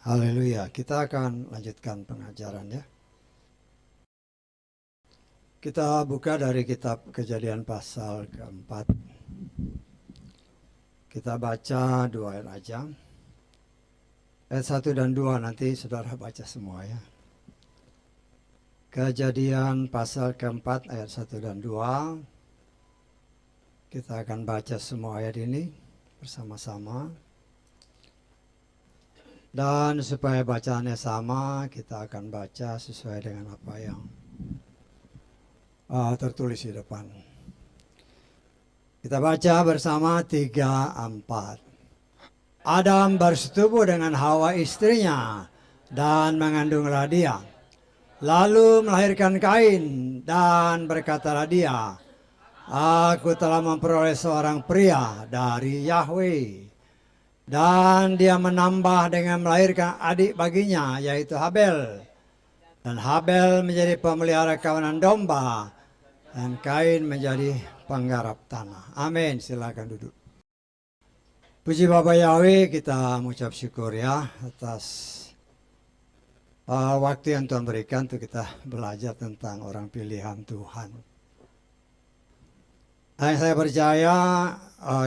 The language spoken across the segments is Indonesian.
Haleluya, kita akan lanjutkan pengajaran ya. Kita buka dari kitab Kejadian pasal keempat. Kita baca 2 ayat aja. Ayat 1 dan 2 nanti saudara baca semua ya. Kejadian pasal keempat ayat 1 dan 2. Kita akan baca semua ayat ini bersama-sama. Dan supaya bacaannya sama, kita akan baca sesuai dengan apa yang tertulis di depan. Kita baca bersama 3-4. Adam bersetubuh dengan Hawa istrinya dan mengandunglah dia. Lalu melahirkan Kain dan berkatalah dia, "Aku telah memperoleh seorang pria dari Yahweh." Dan dia menambah dengan melahirkan adik baginya, yaitu Habel. Dan Habel menjadi pemelihara kawanan domba, dan Kain menjadi penggarap tanah. Amin, silakan duduk. Puji Bapa Yahweh, kita mengucap syukur ya atas waktu yang Tuhan berikan untuk kita belajar tentang orang pilihan Tuhan. Saya percaya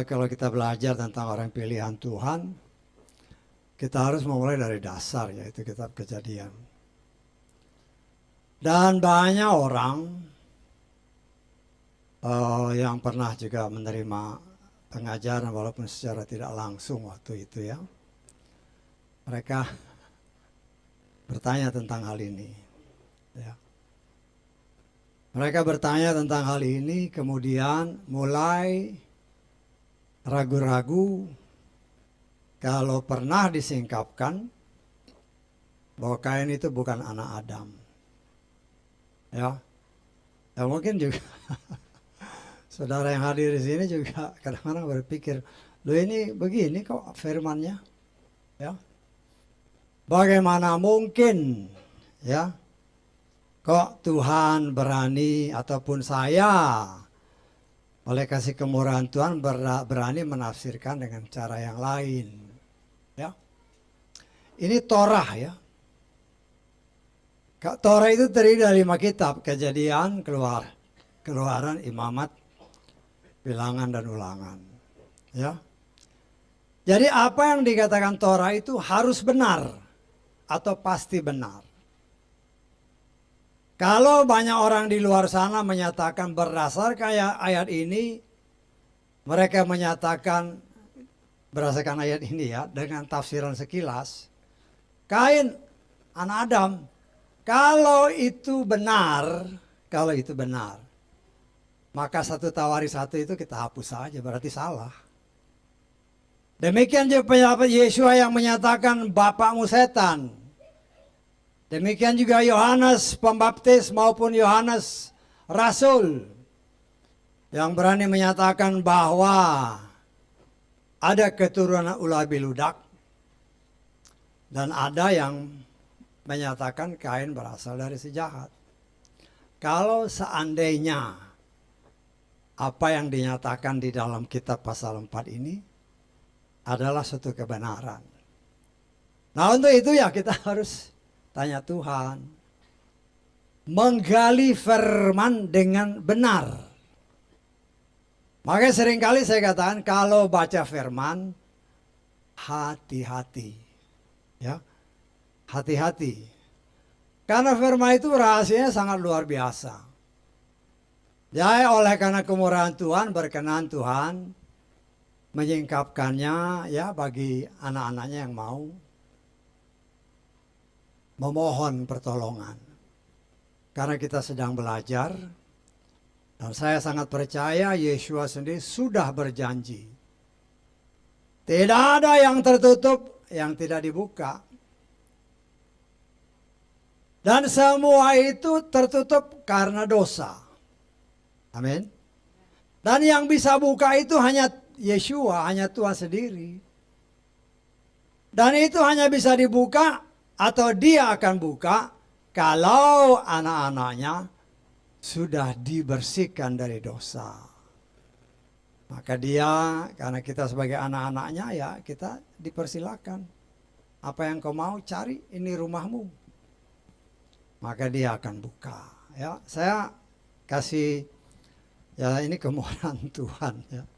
kalau kita belajar tentang orang pilihan Tuhan, kita harus memulai dari dasar, yaitu kitab Kejadian. Dan banyak orang yang pernah juga menerima pengajaran walaupun secara tidak langsung waktu itu ya. Mereka bertanya tentang hal ini. Ya. Mereka bertanya tentang hal ini, kemudian mulai ragu-ragu kalau pernah disingkapkan bahwa Kain itu bukan anak Adam. Ya, ya mungkin juga saudara yang hadir di sini juga kadang-kadang berpikir, loh ini begini kok firmannya, ya, bagaimana mungkin, ya? Kok Tuhan berani ataupun saya oleh kasih kemurahan Tuhan berani menafsirkan dengan cara yang lain. Ya. Ini Torah ya. Torah itu terdiri dari 5 kitab, Kejadian, Keluaran, Imamat, Bilangan dan Ulangan. Ya. Jadi apa yang dikatakan Torah itu harus benar atau pasti benar. Kalau banyak orang di luar sana menyatakan berdasarkan ayat ini, mereka menyatakan berdasarkan ayat ini ya, dengan tafsiran sekilas, Kain anak Adam. Kalau itu benar, maka 1 Tawaris 1 itu kita hapus saja, berarti salah. Demikian juga pendapat Yesua yang menyatakan bapakmu setan. Demikian juga Yohanes Pembaptis maupun Yohanes Rasul yang berani menyatakan bahwa ada keturunan ulah biludak dan ada yang menyatakan Kain berasal dari si jahat. Kalau seandainya apa yang dinyatakan di dalam kitab pasal 4 ini adalah suatu kebenaran. Nah untuk itu ya kita harus tanya Tuhan, menggali firman dengan benar. Makanya seringkali saya katakan kalau baca firman, hati-hati. Ya, hati-hati. Karena firman itu rahasianya sangat luar biasa. Ya, oleh karena kemurahan Tuhan, berkenan Tuhan menyingkapkannya ya bagi anak-anaknya yang mau memohon pertolongan. Karena kita sedang belajar, dan saya sangat percaya Yesua sendiri sudah berjanji. Tidak ada yang tertutup, yang tidak dibuka. Dan semua itu tertutup karena dosa. Amin. Dan yang bisa buka itu hanya Yesua, hanya Tuhan sendiri. Dan itu hanya bisa dibuka atau dia akan buka kalau anak-anaknya sudah dibersihkan dari dosa. Maka dia, karena kita sebagai anak-anaknya ya kita dipersilakan. Apa yang kau mau cari, ini rumahmu. Maka dia akan buka. Ya, saya kasih, ya ini kemurahan Tuhan. Ya.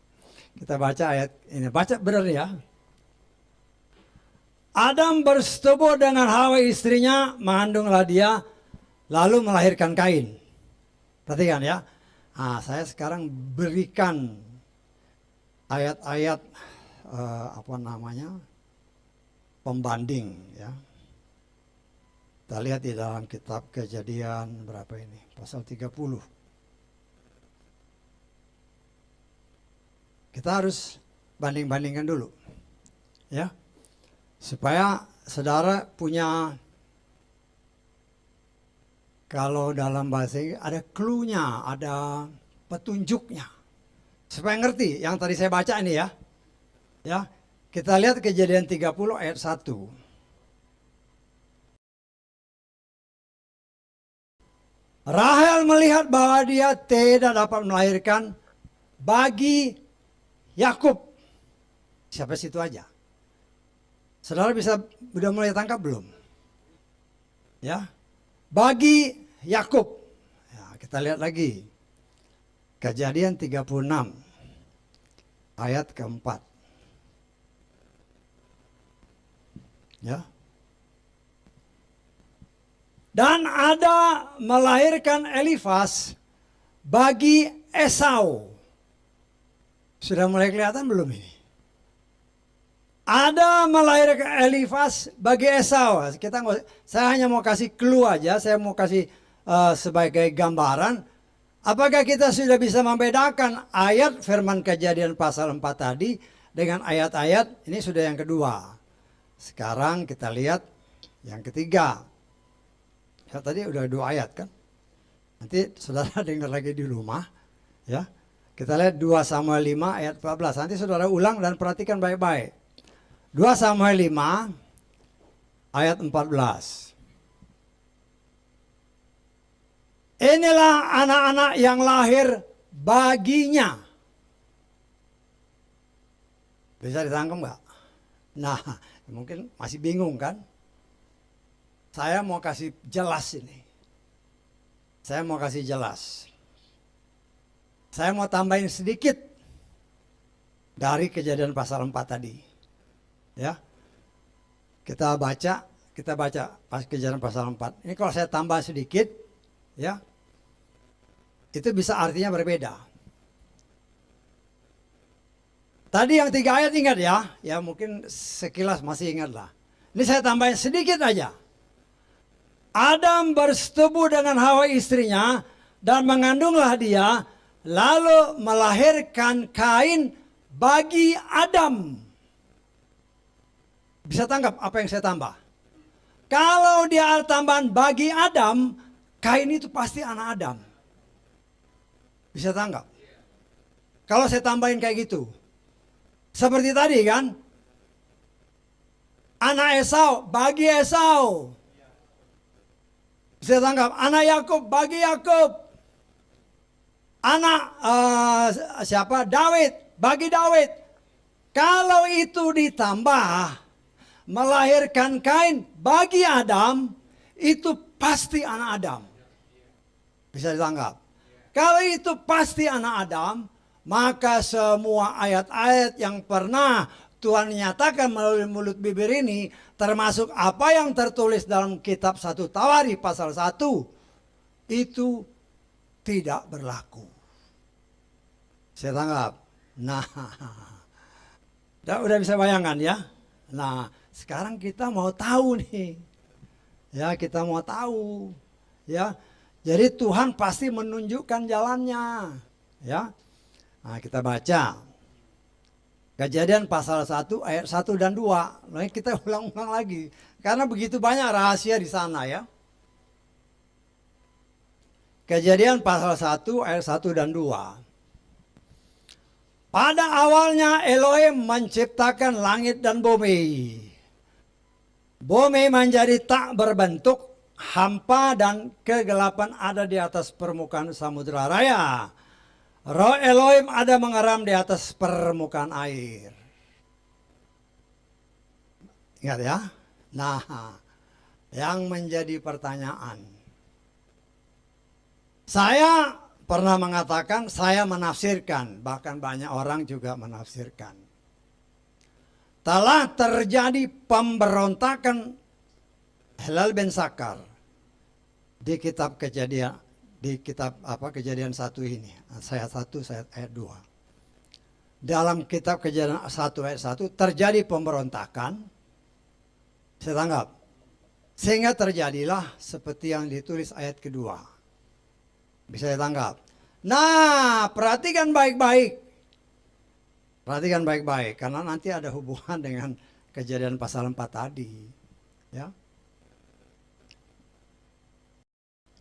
Kita baca ayat ini, baca benar ya. Adam bersetubuh dengan Hawa istrinya, mengandunglah dia, lalu melahirkan Kain. Perhatikan ya. Nah, saya sekarang berikan ayat-ayat pembanding ya. Kita lihat di dalam kitab Kejadian berapa ini? Pasal 30. Kita harus banding-bandingkan dulu. Ya. Supaya saudara punya, kalau dalam bahasa Inggris ada clue-nya, ada petunjuknya. Supaya ngerti yang tadi saya baca ini ya. Ya, kita lihat Kejadian 30 ayat 1. Rahel melihat bahwa dia tidak dapat melahirkan bagi Yakub. Siapa situ aja? Saudara udah mulai tangkap belum? Ya. Bagi Yakub. Ya, kita lihat lagi. Kejadian 36 ayat keempat. Ya. Dan ada melahirkan Elifas bagi Esau. Sudah mulai kelihatan belum ini? Ada melahirkan Elifas bagi Esau. Saya hanya mau kasih clue aja, saya mau kasih sebagai gambaran. Apakah kita sudah bisa membedakan ayat firman Kejadian pasal 4 tadi dengan ayat-ayat ini sudah yang kedua. Sekarang kita lihat yang ketiga. Ya, tadi udah 2 ayat kan. Nanti saudara dengar lagi di rumah. Ya, kita lihat 2 Samuel 5 ayat 14. Nanti saudara ulang dan perhatikan baik-baik. 2 Samuel 5 ayat 14. Inilah anak-anak yang lahir baginya. Bisa ditangkap nggak? Nah, mungkin masih bingung kan? Saya mau kasih jelas ini. Saya mau kasih jelas. Saya mau tambahin sedikit dari Kejadian pasal 4 tadi. Ya, kita baca pas Kejadian pasal 4. Ini kalau saya tambah sedikit, ya, itu bisa artinya berbeda. Tadi yang 3 ayat ingat ya, ya mungkin sekilas masih ingat lah. Ini saya tambahin sedikit aja. Adam bersetubuh dengan Hawa istrinya dan mengandunglah dia, lalu melahirkan Kain bagi Adam. Bisa tangkap apa yang saya tambah? Kalau dia ada tambahan bagi Adam, Kain itu pasti anak Adam. Bisa tangkap? Kalau saya tambahin kayak gitu. Seperti tadi kan? Anak Esau bagi Esau. Bisa tangkap? Anak Yakub bagi Yakub. Anak Daud bagi Daud. Kalau itu ditambah melahirkan Kain bagi Adam, itu pasti anak Adam. Bisa ditangkap. Kalau itu pasti anak Adam, maka semua ayat-ayat yang pernah Tuhan nyatakan melalui mulut bibir ini, termasuk apa yang tertulis dalam kitab 1 Tawari pasal 1, itu tidak berlaku. Saya tangkap. Nah, udah bisa bayangkan ya. Nah, sekarang kita mau tahu nih. Ya, kita mau tahu. Ya. Jadi Tuhan pasti menunjukkan jalannya. Ya. Nah, kita baca. Kejadian pasal 1 ayat 1 dan 2. Nah, kita ulang-ulang lagi. Karena begitu banyak rahasia di sana ya. Kejadian pasal 1 ayat 1 dan 2. Pada awalnya Elohim menciptakan langit dan bumi. Bumi menjadi tak berbentuk, hampa dan kegelapan ada di atas permukaan samudera raya. Roh Elohim ada mengeram di atas permukaan air. Ingat ya. Nah, yang menjadi pertanyaan. Saya pernah mengatakan, saya menafsirkan, bahkan banyak orang juga menafsirkan. Telah terjadi pemberontakan Hilal bin Sakar di kitab Kejadian, di kitab Kejadian 1 ini, ayat 1 ayat 2. Dalam kitab Kejadian 1 ayat 1 terjadi pemberontakan. Saya tanggap. Sehingga terjadilah seperti yang ditulis ayat kedua. Bisa saya tanggap. Nah, perhatikan baik-baik. Perhatikan baik-baik, karena nanti ada hubungan dengan Kejadian pasal 4 tadi. Ya.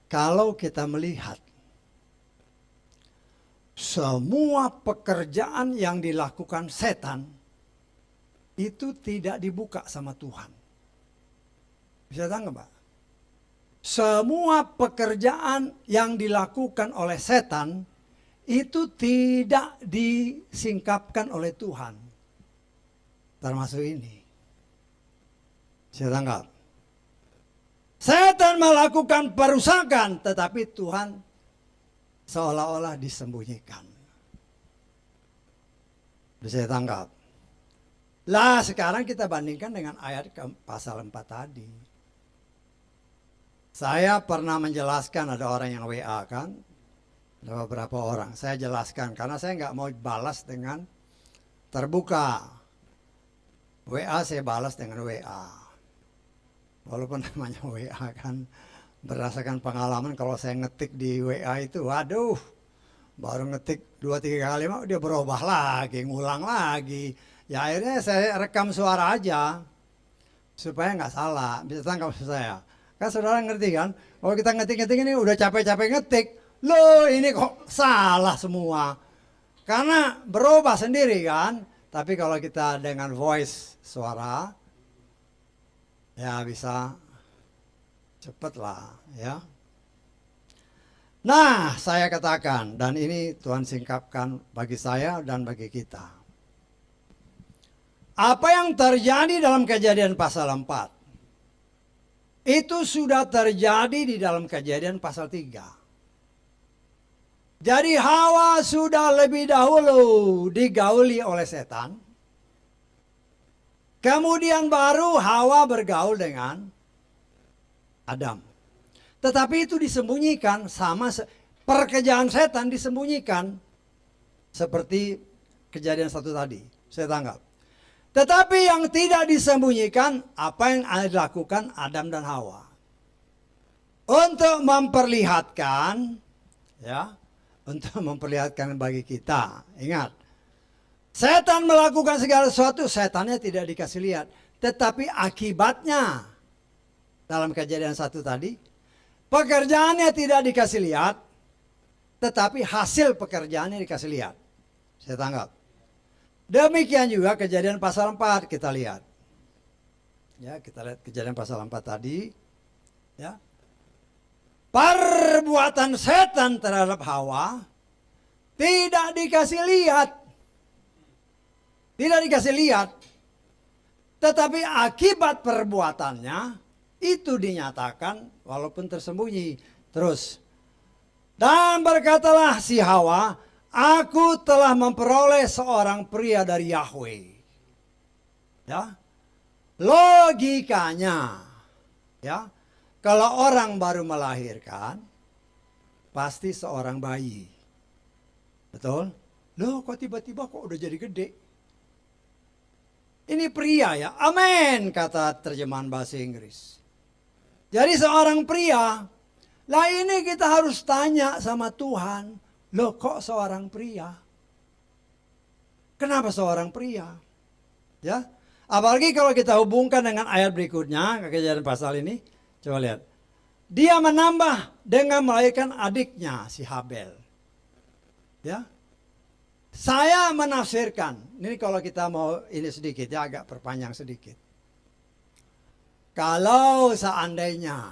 Kalau kita melihat semua pekerjaan yang dilakukan setan itu tidak dibuka sama Tuhan. Bisa tanggap, Pak? Semua pekerjaan yang dilakukan oleh setan itu tidak disingkapkan oleh Tuhan. Termasuk ini. Saya tanggap. Setan melakukan perusakan, tetapi Tuhan seolah-olah disembunyikan. Bisa tanggap. Lah sekarang kita bandingkan dengan ayat pasal 4 tadi. Saya pernah menjelaskan, ada orang yang WA kan. Ada beberapa orang. Saya jelaskan karena saya nggak mau balas dengan terbuka. WA saya balas dengan WA. Walaupun namanya WA kan, berdasarkan pengalaman kalau saya ngetik di WA itu, waduh, baru ngetik 2-3 kali dia berubah lagi, ngulang lagi. Ya akhirnya saya rekam suara aja supaya nggak salah. Bisa tangkap saya. Kan saudara ngerti kan? Kalau kita ngetik-ngetik ini udah capek-capek ngetik, loh ini kok salah semua. Karena berubah sendiri kan. Tapi kalau kita dengan voice suara, ya bisa cepet lah ya. Nah saya katakan, dan ini Tuhan singkapkan bagi saya dan bagi kita. Apa yang terjadi dalam Kejadian pasal 4 itu sudah terjadi di dalam Kejadian pasal 3. Jadi Hawa sudah lebih dahulu digauli oleh setan. Kemudian baru Hawa bergaul dengan Adam. Tetapi itu disembunyikan sama pekerjaan setan disembunyikan. Seperti Kejadian 1 tadi. Saya tanggap. Tetapi yang tidak disembunyikan apa yang dilakukan Adam dan Hawa. Untuk memperlihatkan, ya, untuk memperlihatkan bagi kita. Ingat, setan melakukan segala sesuatu, setannya tidak dikasih lihat. Tetapi akibatnya, dalam Kejadian 1 tadi, pekerjaannya tidak dikasih lihat, tetapi hasil pekerjaannya dikasih lihat. Saya tanggap. Demikian juga Kejadian pasal 4 kita lihat. Ya, kita lihat Kejadian pasal 4 tadi. Ya. Perbuatan setan terhadap Hawa tidak dikasih lihat. Tidak dikasih lihat. Tetapi akibat perbuatannya itu dinyatakan walaupun tersembunyi. Terus. Dan berkatalah si Hawa, aku telah memperoleh seorang pria dari Yahweh. Ya. Logikanya, ya, kalau orang baru melahirkan, pasti seorang bayi. Betul? Loh, kok tiba-tiba kok udah jadi gede? Ini pria ya, amin, kata terjemahan bahasa Inggris. Jadi seorang pria, lah ini kita harus tanya sama Tuhan, loh kok seorang pria? Kenapa seorang pria? Ya, apalagi kalau kita hubungkan dengan ayat berikutnya, Kejadian pasal ini, coba lihat. Dia menambah dengan melahirkan adiknya si Habel. Ya, saya menafsirkan, ini kalau kita mau ini sedikit ya, agak perpanjang sedikit. Kalau seandainya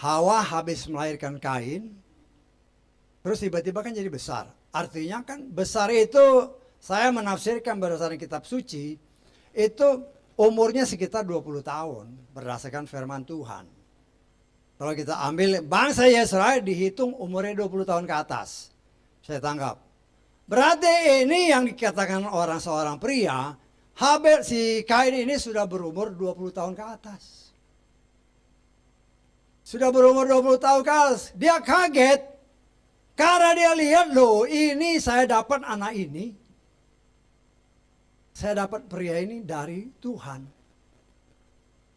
Hawa habis melahirkan Kain, Terus tiba-tiba kan jadi besar. Artinya kan besar itu saya menafsirkan berdasarkan kitab suci itu umurnya sekitar 20 tahun berdasarkan firman Tuhan. Kalau kita ambil bangsa Yesrael dihitung umurnya 20 tahun ke atas. Saya tangkap. Berarti ini yang dikatakan orang seorang pria, Habel si Kain ini sudah berumur 20 tahun ke atas. Sudah berumur 20 tahun ke atas. Dia kaget karena dia lihat loh ini saya dapat anak ini. Saya dapat pria ini dari Tuhan.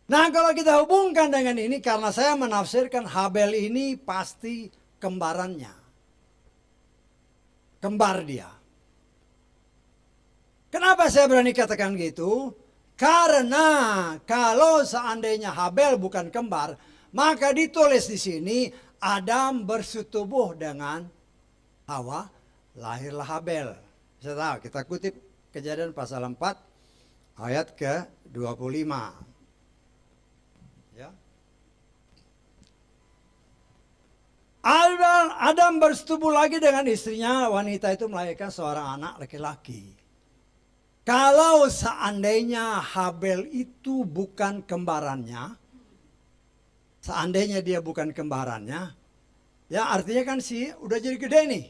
Nah kalau kita hubungkan dengan ini karena saya menafsirkan Habel ini pasti kembarannya. Kembar dia. Kenapa saya berani katakan gitu? Karena kalau seandainya Habel bukan kembar, maka ditulis di sini Adam bersetubuh dengan Hawa, lahirlah Habel. Saya tahu, kita kutip Kejadian pasal 4 ayat ke-25. Ya. Adam bersetubuh lagi dengan istrinya, wanita itu melahirkan seorang anak laki-laki. Kalau seandainya Habel itu bukan kembarannya, seandainya dia bukan kembarannya, ya artinya kan udah jadi gede nih.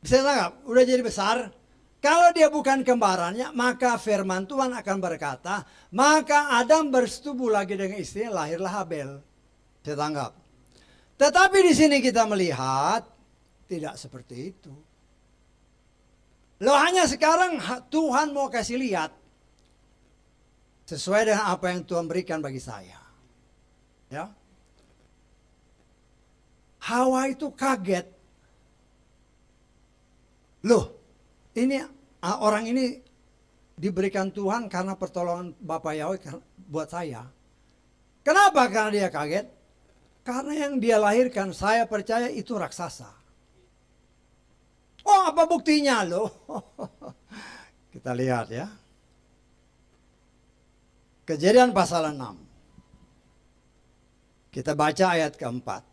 Bisa tangkap, udah jadi besar. Kalau dia bukan kembarannya, maka firman Tuhan akan berkata, maka Adam bersetubuh lagi dengan istrinya, lahirlah Habel. Saya tanggap. Tetapi di sini kita melihat tidak seperti itu. Loh hanya sekarang Tuhan mau kasih lihat sesuai dengan apa yang Tuhan berikan bagi saya. Ya. Hawa itu kaget. Loh, ini orang ini diberikan Tuhan karena pertolongan Bapa Yahweh buat saya. Kenapa? Karena dia kaget. Karena yang dia lahirkan saya percaya itu raksasa. Oh apa buktinya loh? Kita lihat ya. Kejadian pasal 6. Kita baca ayat keempat.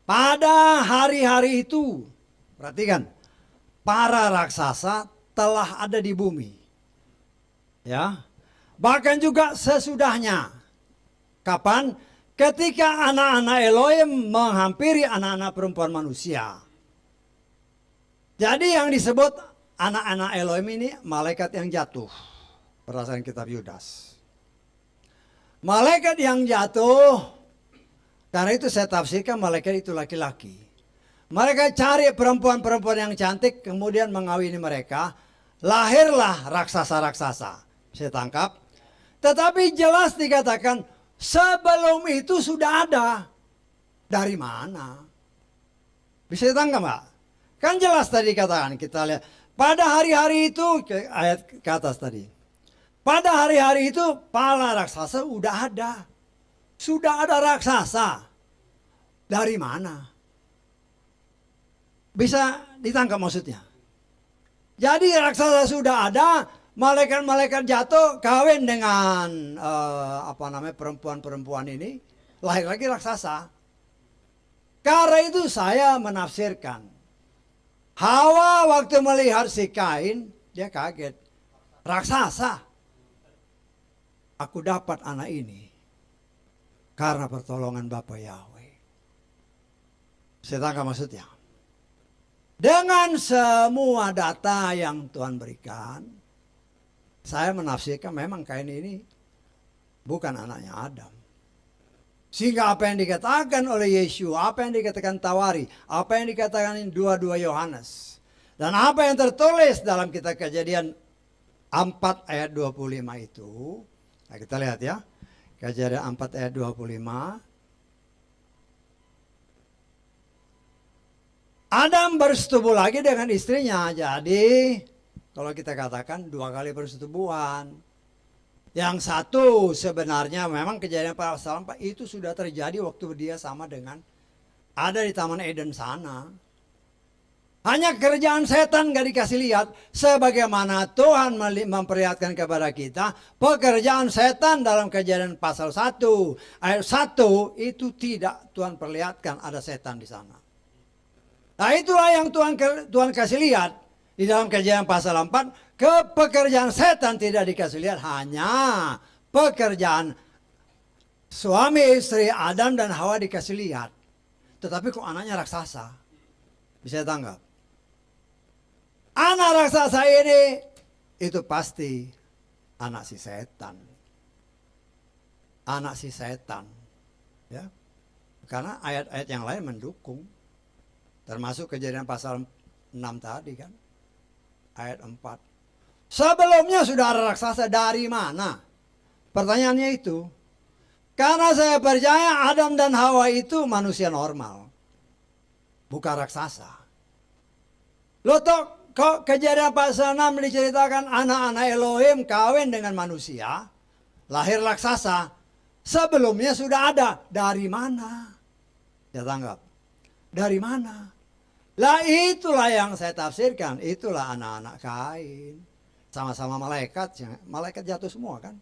Pada hari-hari itu, perhatikan, para raksasa telah ada di bumi. Ya. Bahkan juga sesudahnya. Kapan? Ketika anak-anak Elohim menghampiri anak-anak perempuan manusia. Jadi yang disebut anak-anak Elohim ini malaikat yang jatuh. Berdasarkan kitab Yudas. Malaikat yang jatuh, karena itu saya tafsirkan malaikat itu laki-laki. Mereka cari perempuan-perempuan yang cantik, kemudian mengawini mereka. Lahirlah raksasa-raksasa. Saya tangkap. Tetapi jelas dikatakan, sebelum itu sudah ada. Dari mana? Bisa ditangkap Pak? Kan jelas tadi katakan, kita lihat. Pada hari-hari itu, ayat ke atas tadi. Pada hari-hari itu, para raksasa udah ada. Sudah ada raksasa. Dari mana? Bisa ditangkap maksudnya. Jadi raksasa sudah ada, malaikat-malaikat jatuh kawin dengan perempuan-perempuan ini, lahir lagi raksasa. Karena itu saya menafsirkan. Hawa waktu melihat si Kain, dia kaget. Raksasa. Aku dapat anak ini karena pertolongan Bapa Yahweh. Saya tangkap maksudnya. Dengan semua data yang Tuhan berikan, saya menafsirkan memang Kain ini bukan anaknya Adam. Sehingga apa yang dikatakan oleh Yesus, apa yang dikatakan Tawari, apa yang dikatakan 2 Yohanes, dan apa yang tertulis dalam kitab Kejadian 4 ayat 25 itu, nah kita lihat ya, Kejadian 4 ayat 25. Adam bersetubuh lagi dengan istrinya. Jadi kalau kita katakan 2 kali persetubuhan. Yang satu sebenarnya memang kejadian pasal 4 itu sudah terjadi waktu dia sama dengan ada di Taman Eden sana. Hanya kerjaan setan gak dikasih lihat. Sebagaimana Tuhan memperlihatkan kepada kita. Pekerjaan setan dalam Kejadian pasal 1 ayat 1 itu tidak Tuhan perlihatkan ada setan di sana. Nah itulah yang Tuhan kasih lihat. Di dalam Kejadian pasal 4. Pekerjaan setan tidak dikasih lihat. Hanya pekerjaan suami istri Adam dan Hawa dikasih lihat. Tetapi kok anaknya raksasa? Bisa tanggap. Anak raksasa ini itu pasti anak si setan. Anak si setan. Ya. Karena ayat-ayat yang lain mendukung. Termasuk Kejadian pasal 6 tadi kan. Ayat 4. Sebelumnya sudah ada raksasa dari mana? Pertanyaannya itu. Karena saya percaya Adam dan Hawa itu manusia normal. Bukan raksasa. Lo tau kok Kejadian pasal 6 diceritakan anak-anak Elohim kawin dengan manusia. Lahir raksasa. Sebelumnya sudah ada. Dari mana? Ya tanggap. Dari mana? Lah itulah yang saya tafsirkan. Itulah anak-anak Kain. Sama-sama malaikat. Malaikat jatuh semua kan.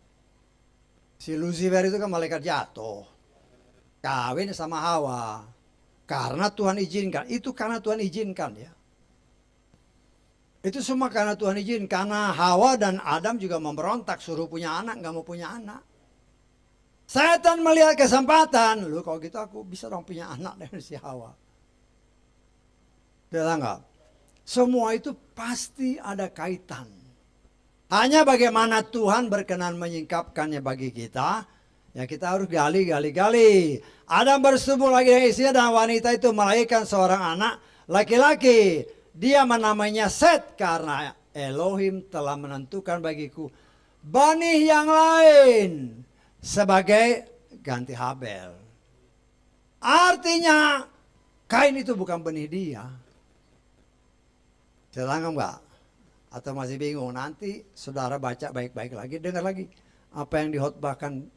Si Lucifer itu kan malaikat jatuh. Kawin sama Hawa. Karena Tuhan izinkan. Itu karena Tuhan izinkan ya. Itu semua karena Tuhan izin. Karena Hawa dan Adam juga memberontak. Suruh punya anak, gak mau punya anak. Setan melihat kesempatan. Loh kalau gitu aku bisa dong punya anak dengan si Hawa. Tidak nggak? Semua itu pasti ada kaitan. Hanya bagaimana Tuhan berkenan menyingkapkannya bagi kita. Ya kita harus gali. Adam bersetubuh lagi dengan istrinya dan wanita itu melahirkan seorang anak laki-laki. Dia menamainya Set karena Elohim telah menentukan bagiku benih yang lain sebagai ganti Habel. Artinya Kain itu bukan benih dia. Saya enggak? Atau masih bingung? Nanti saudara baca baik-baik lagi, dengar lagi apa yang dihotbahkan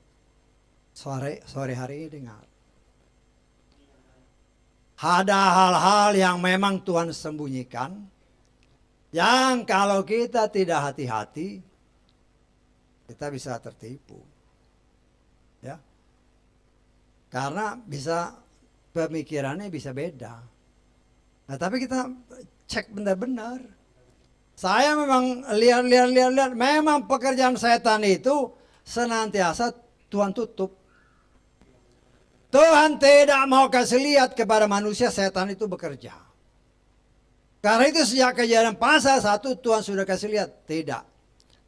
sore hari ini, dengar. Ada hal-hal yang memang Tuhan sembunyikan. Yang kalau kita tidak hati-hati, kita bisa tertipu. Ya. Karena bisa pemikirannya bisa beda. Nah tapi kita cek benar-benar. Saya memang lihat. Memang pekerjaan setan itu senantiasa Tuhan tutup. Tuhan tidak mau kasih lihat kepada manusia setan itu bekerja. Karena itu sejak Kejadian pasal 1 Tuhan sudah kasih lihat. Tidak.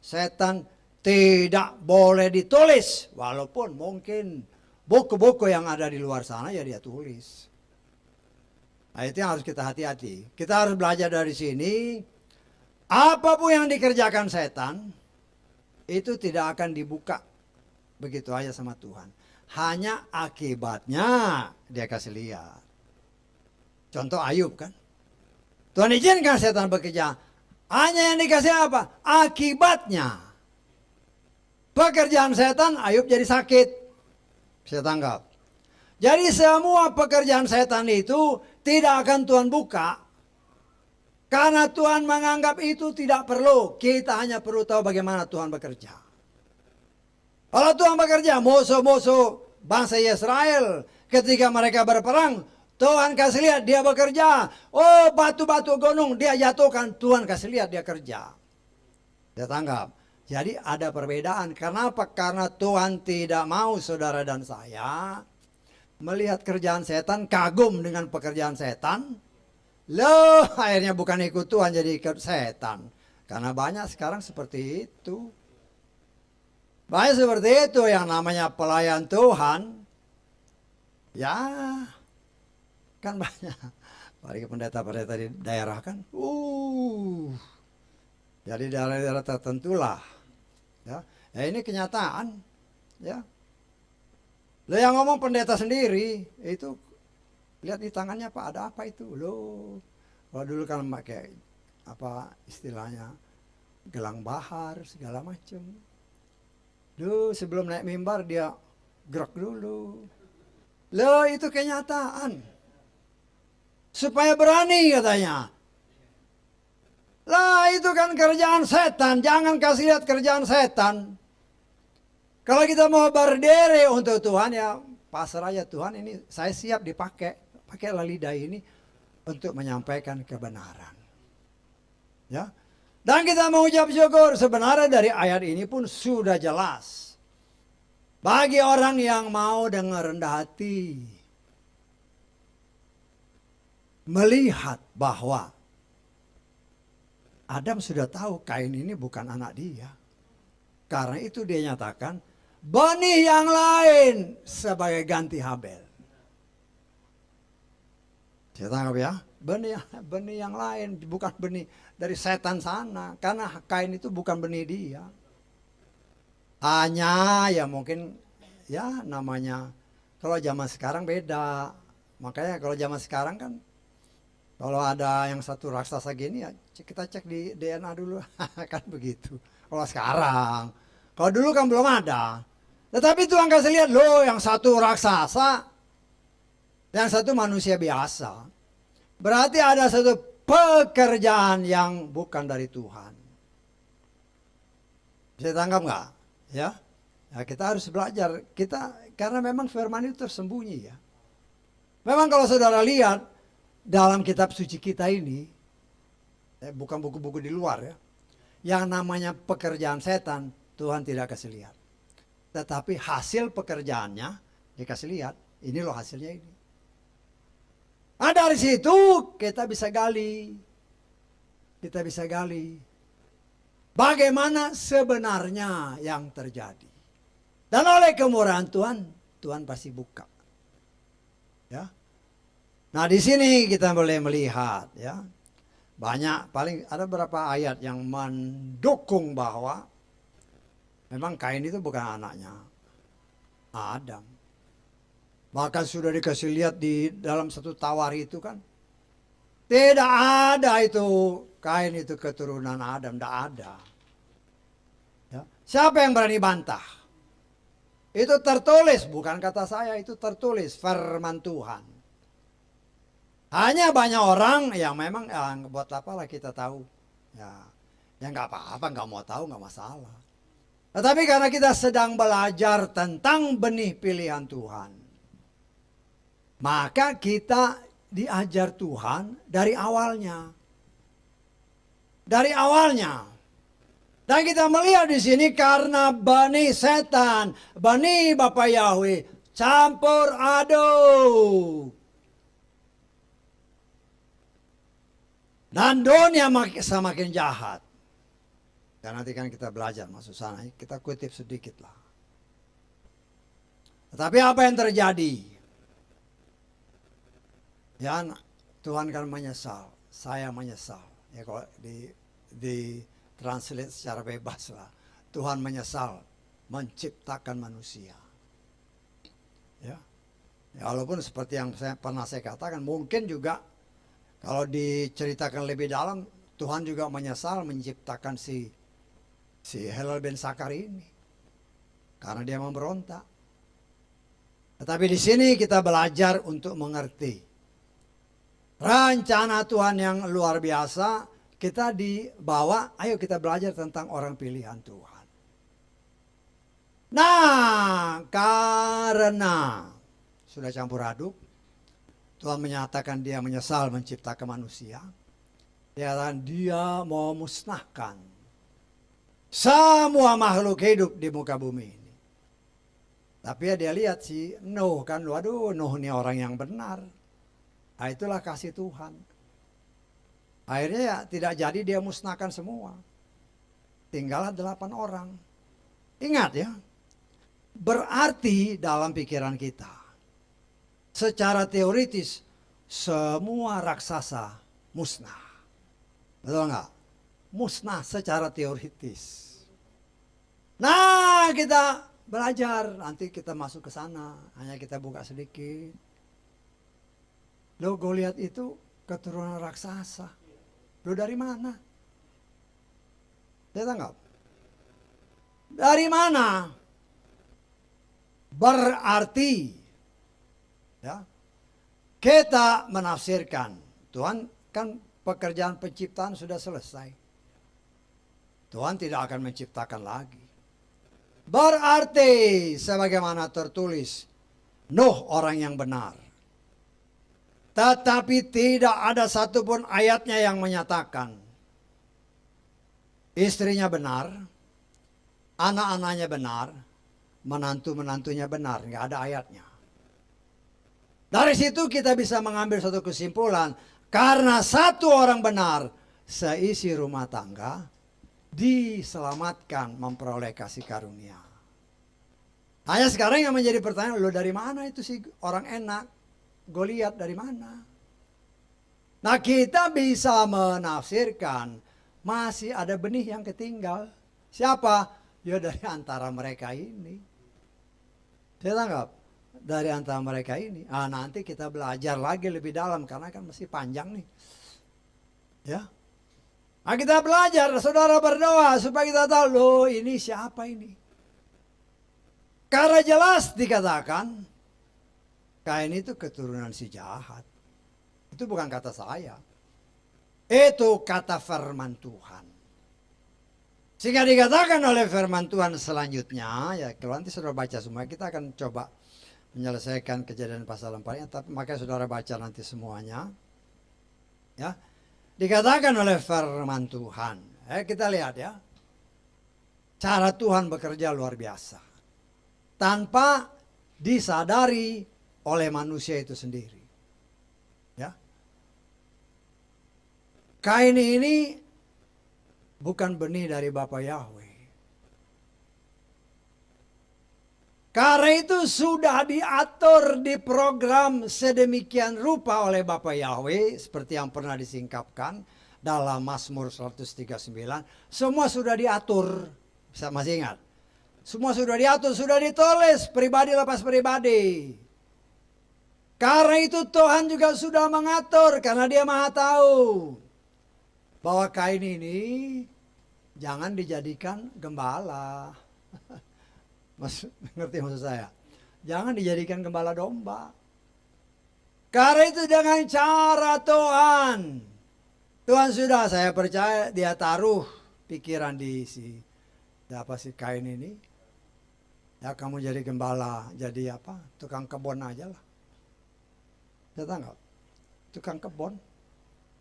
Setan tidak boleh ditulis. Walaupun mungkin buku-buku yang ada di luar sana ya dia tulis. Nah itu yang harus kita hati-hati. Kita harus belajar dari sini. Apapun yang dikerjakan setan. Itu tidak akan dibuka. Begitu aja sama Tuhan. Hanya akibatnya dia kasih lihat. Contoh Ayub kan. Tuhan izinkan setan bekerja. Hanya yang dikasih apa? Akibatnya. Pekerjaan setan Ayub jadi sakit. Saya tanggap. Jadi semua pekerjaan setan itu tidak akan Tuhan buka. Karena Tuhan menganggap itu tidak perlu. Kita hanya perlu tahu bagaimana Tuhan bekerja. Kalau Tuhan bekerja, musuh-musuh bangsa Israel ketika mereka berperang, Tuhan kasih lihat dia bekerja. Oh batu-batu gunung dia jatuhkan, Tuhan kasih lihat dia kerja. Dia tanggap. Jadi ada perbedaan. Kenapa? Karena Tuhan tidak mau saudara dan saya melihat kerjaan setan, kagum dengan pekerjaan setan. Loh akhirnya bukan ikut Tuhan jadi ikut setan. Karena banyak sekarang seperti itu. Banyak seperti itu yang namanya pelayan Tuhan. Ya, kan banyak. Apalagi pendeta-pendeta di daerah kan. Jadi daerah-daerah tertentu lah. Ya, ini kenyataan. Ya. Lo yang ngomong pendeta sendiri, itu lihat di tangannya Pak, ada apa itu? Loh, kalau dulu kan pakai apa istilahnya gelang bahar segala macam. Duh, sebelum naik mimbar dia gerak dulu. Loh, itu kenyataan. Supaya berani katanya. Lah itu kan kerjaan setan, jangan kasih lihat kerjaan setan. Kalau kita mau berdiri untuk Tuhan ya pasrah aja Tuhan ini saya siap dipakai. Pakailah lidah ini untuk menyampaikan kebenaran. Ya. Dan kita mengucap syukur sebenarnya dari ayat ini pun sudah jelas. Bagi orang yang mau dengan rendah hati melihat bahwa Adam sudah tahu Kain ini bukan anak dia. Karena itu dia nyatakan benih yang lain sebagai ganti Habel. Saya tangkap ya, benih yang lain bukan benih dari setan sana. Karena Kain itu bukan benih dia. Hanya ya mungkin ya namanya kalau zaman sekarang beda. Makanya kalau zaman sekarang kan kalau ada yang satu raksasa gini ya kita cek di DNA dulu kan begitu. Kalau sekarang, kalau dulu kan belum ada. Tetapi Tuhan kasih lihat loh yang satu raksasa, yang satu manusia biasa. Berarti ada satu pekerjaan yang bukan dari Tuhan. Bisa tangkap nggak? Ya, nah, kita harus belajar. Karena memang firman itu tersembunyi ya. Memang kalau saudara lihat dalam kitab suci kita ini, bukan buku-buku di luar ya, yang namanya pekerjaan setan Tuhan tidak kasih lihat. Tetapi hasil pekerjaannya dikasih lihat. Ini loh hasilnya ini. Nah dari situ kita bisa gali. Kita bisa gali. Bagaimana sebenarnya yang terjadi. Dan oleh kemurahan Tuhan, Tuhan pasti buka. Ya. Nah di sini kita boleh melihat ya. Banyak, paling ada beberapa ayat yang mendukung bahwa memang Kain itu bukan anaknya Adam. Bahkan sudah dikasih lihat di dalam satu Tawari itu kan. Tidak ada itu Kain itu keturunan Adam, tidak ada. Ya. Siapa yang berani bantah? Itu tertulis, bukan kata saya, itu tertulis firman Tuhan. Hanya banyak orang yang memang buat apalah kita tahu. Ya nggak apa-apa, nggak mau tahu nggak masalah. Tetapi karena kita sedang belajar tentang benih pilihan Tuhan, maka kita diajar Tuhan dari awalnya. Dari awalnya. Dan kita melihat di sini karena benih setan, benih Bapak Yahweh campur aduk. Dan dunia semakin jahat. Dan nanti kan kita belajar masuk sana, kita kutip sedikit lah. Tetapi apa yang terjadi? Ya Tuhan kan menyesal, saya menyesal. Ya kalau di translate secara bebas lah. Tuhan menyesal menciptakan manusia. Ya. Ya walaupun seperti yang pernah saya katakan, mungkin juga kalau diceritakan lebih dalam, Tuhan juga menyesal menciptakan si Helel bin Sakar ini. Karena dia memberontak. Tetapi di sini kita belajar untuk mengerti. Rencana Tuhan yang luar biasa, kita dibawa, ayo kita belajar tentang orang pilihan Tuhan. Nah, karena sudah campur aduk, Tuhan menyatakan dia menyesal menciptakan manusia. Dia mau musnahkan semua makhluk hidup di muka bumi ini. Tapi ya dia lihat si Nuh kan, waduh Nuh ini orang yang benar. Nah itulah kasih Tuhan. Akhirnya ya tidak jadi dia musnahkan semua. Tinggallah 8 orang. Ingat ya, berarti dalam pikiran kita, secara teoritis, semua raksasa musnah. Betul nggak? Musnah secara teoritis. Nah, kita belajar. Nanti kita masuk ke sana. Hanya kita buka sedikit. Loh, Goliat itu keturunan raksasa. Loh, dari mana? Saya tangkap. Dari mana? Berarti ya, kita menafsirkan. Tuhan kan pekerjaan penciptaan sudah selesai. Tuhan tidak akan menciptakan lagi. Berarti sebagaimana tertulis, Nuh orang yang benar. Tetapi tidak ada satupun ayatnya yang menyatakan istrinya benar, anak-anaknya benar, menantu-menantunya benar. Nggak ada ayatnya. Dari situ kita bisa mengambil satu kesimpulan. Karena satu orang benar, seisi rumah tangga diselamatkan memperoleh kasih karunia. Hanya sekarang yang menjadi pertanyaan, lo dari mana itu sih orang enak? Goliat dari mana? Nah kita bisa menafsirkan masih ada benih yang ketinggal. Siapa? Ya dari antara mereka ini. Saya tangkap dari antara mereka ini. Nanti kita belajar lagi lebih dalam karena kan masih panjang nih. Ya. Nah kita belajar, saudara berdoa supaya kita tahu loh ini siapa ini. Karena jelas dikatakan Kain itu keturunan si jahat. Itu bukan kata saya. Itu kata firman Tuhan. Sehingga dikatakan oleh firman Tuhan selanjutnya, ya kalau nanti saudara baca semua, kita akan coba menyelesaikan Kejadian pasal 4-nya, tapi makanya saudara baca nanti semuanya. Ya. Dikatakan oleh firman Tuhan. Kita lihat ya. Cara Tuhan bekerja luar biasa. Tanpa disadari oleh manusia itu sendiri. Ya. Kain ini bukan benih dari Bapa Yahweh. Karena itu sudah diatur, diprogram sedemikian rupa oleh Bapa Yahweh, seperti yang pernah disingkapkan dalam Mazmur 139. Semua sudah diatur. Masih ingat? Semua sudah diatur, sudah ditulis pribadi lepas pribadi. Karena itu Tuhan juga sudah mengatur, karena Dia Maha Tahu bahwa Kain ini jangan dijadikan gembala. Ngerti maksud saya? Jangan dijadikan gembala domba. Karena itu dengan cara Tuhan. Tuhan sudah, saya percaya Dia taruh pikiran di si Kain ini. Ya kamu jadi gembala, jadi apa? Tukang kebun aja lah. Saya tangkap. Tukang kebun.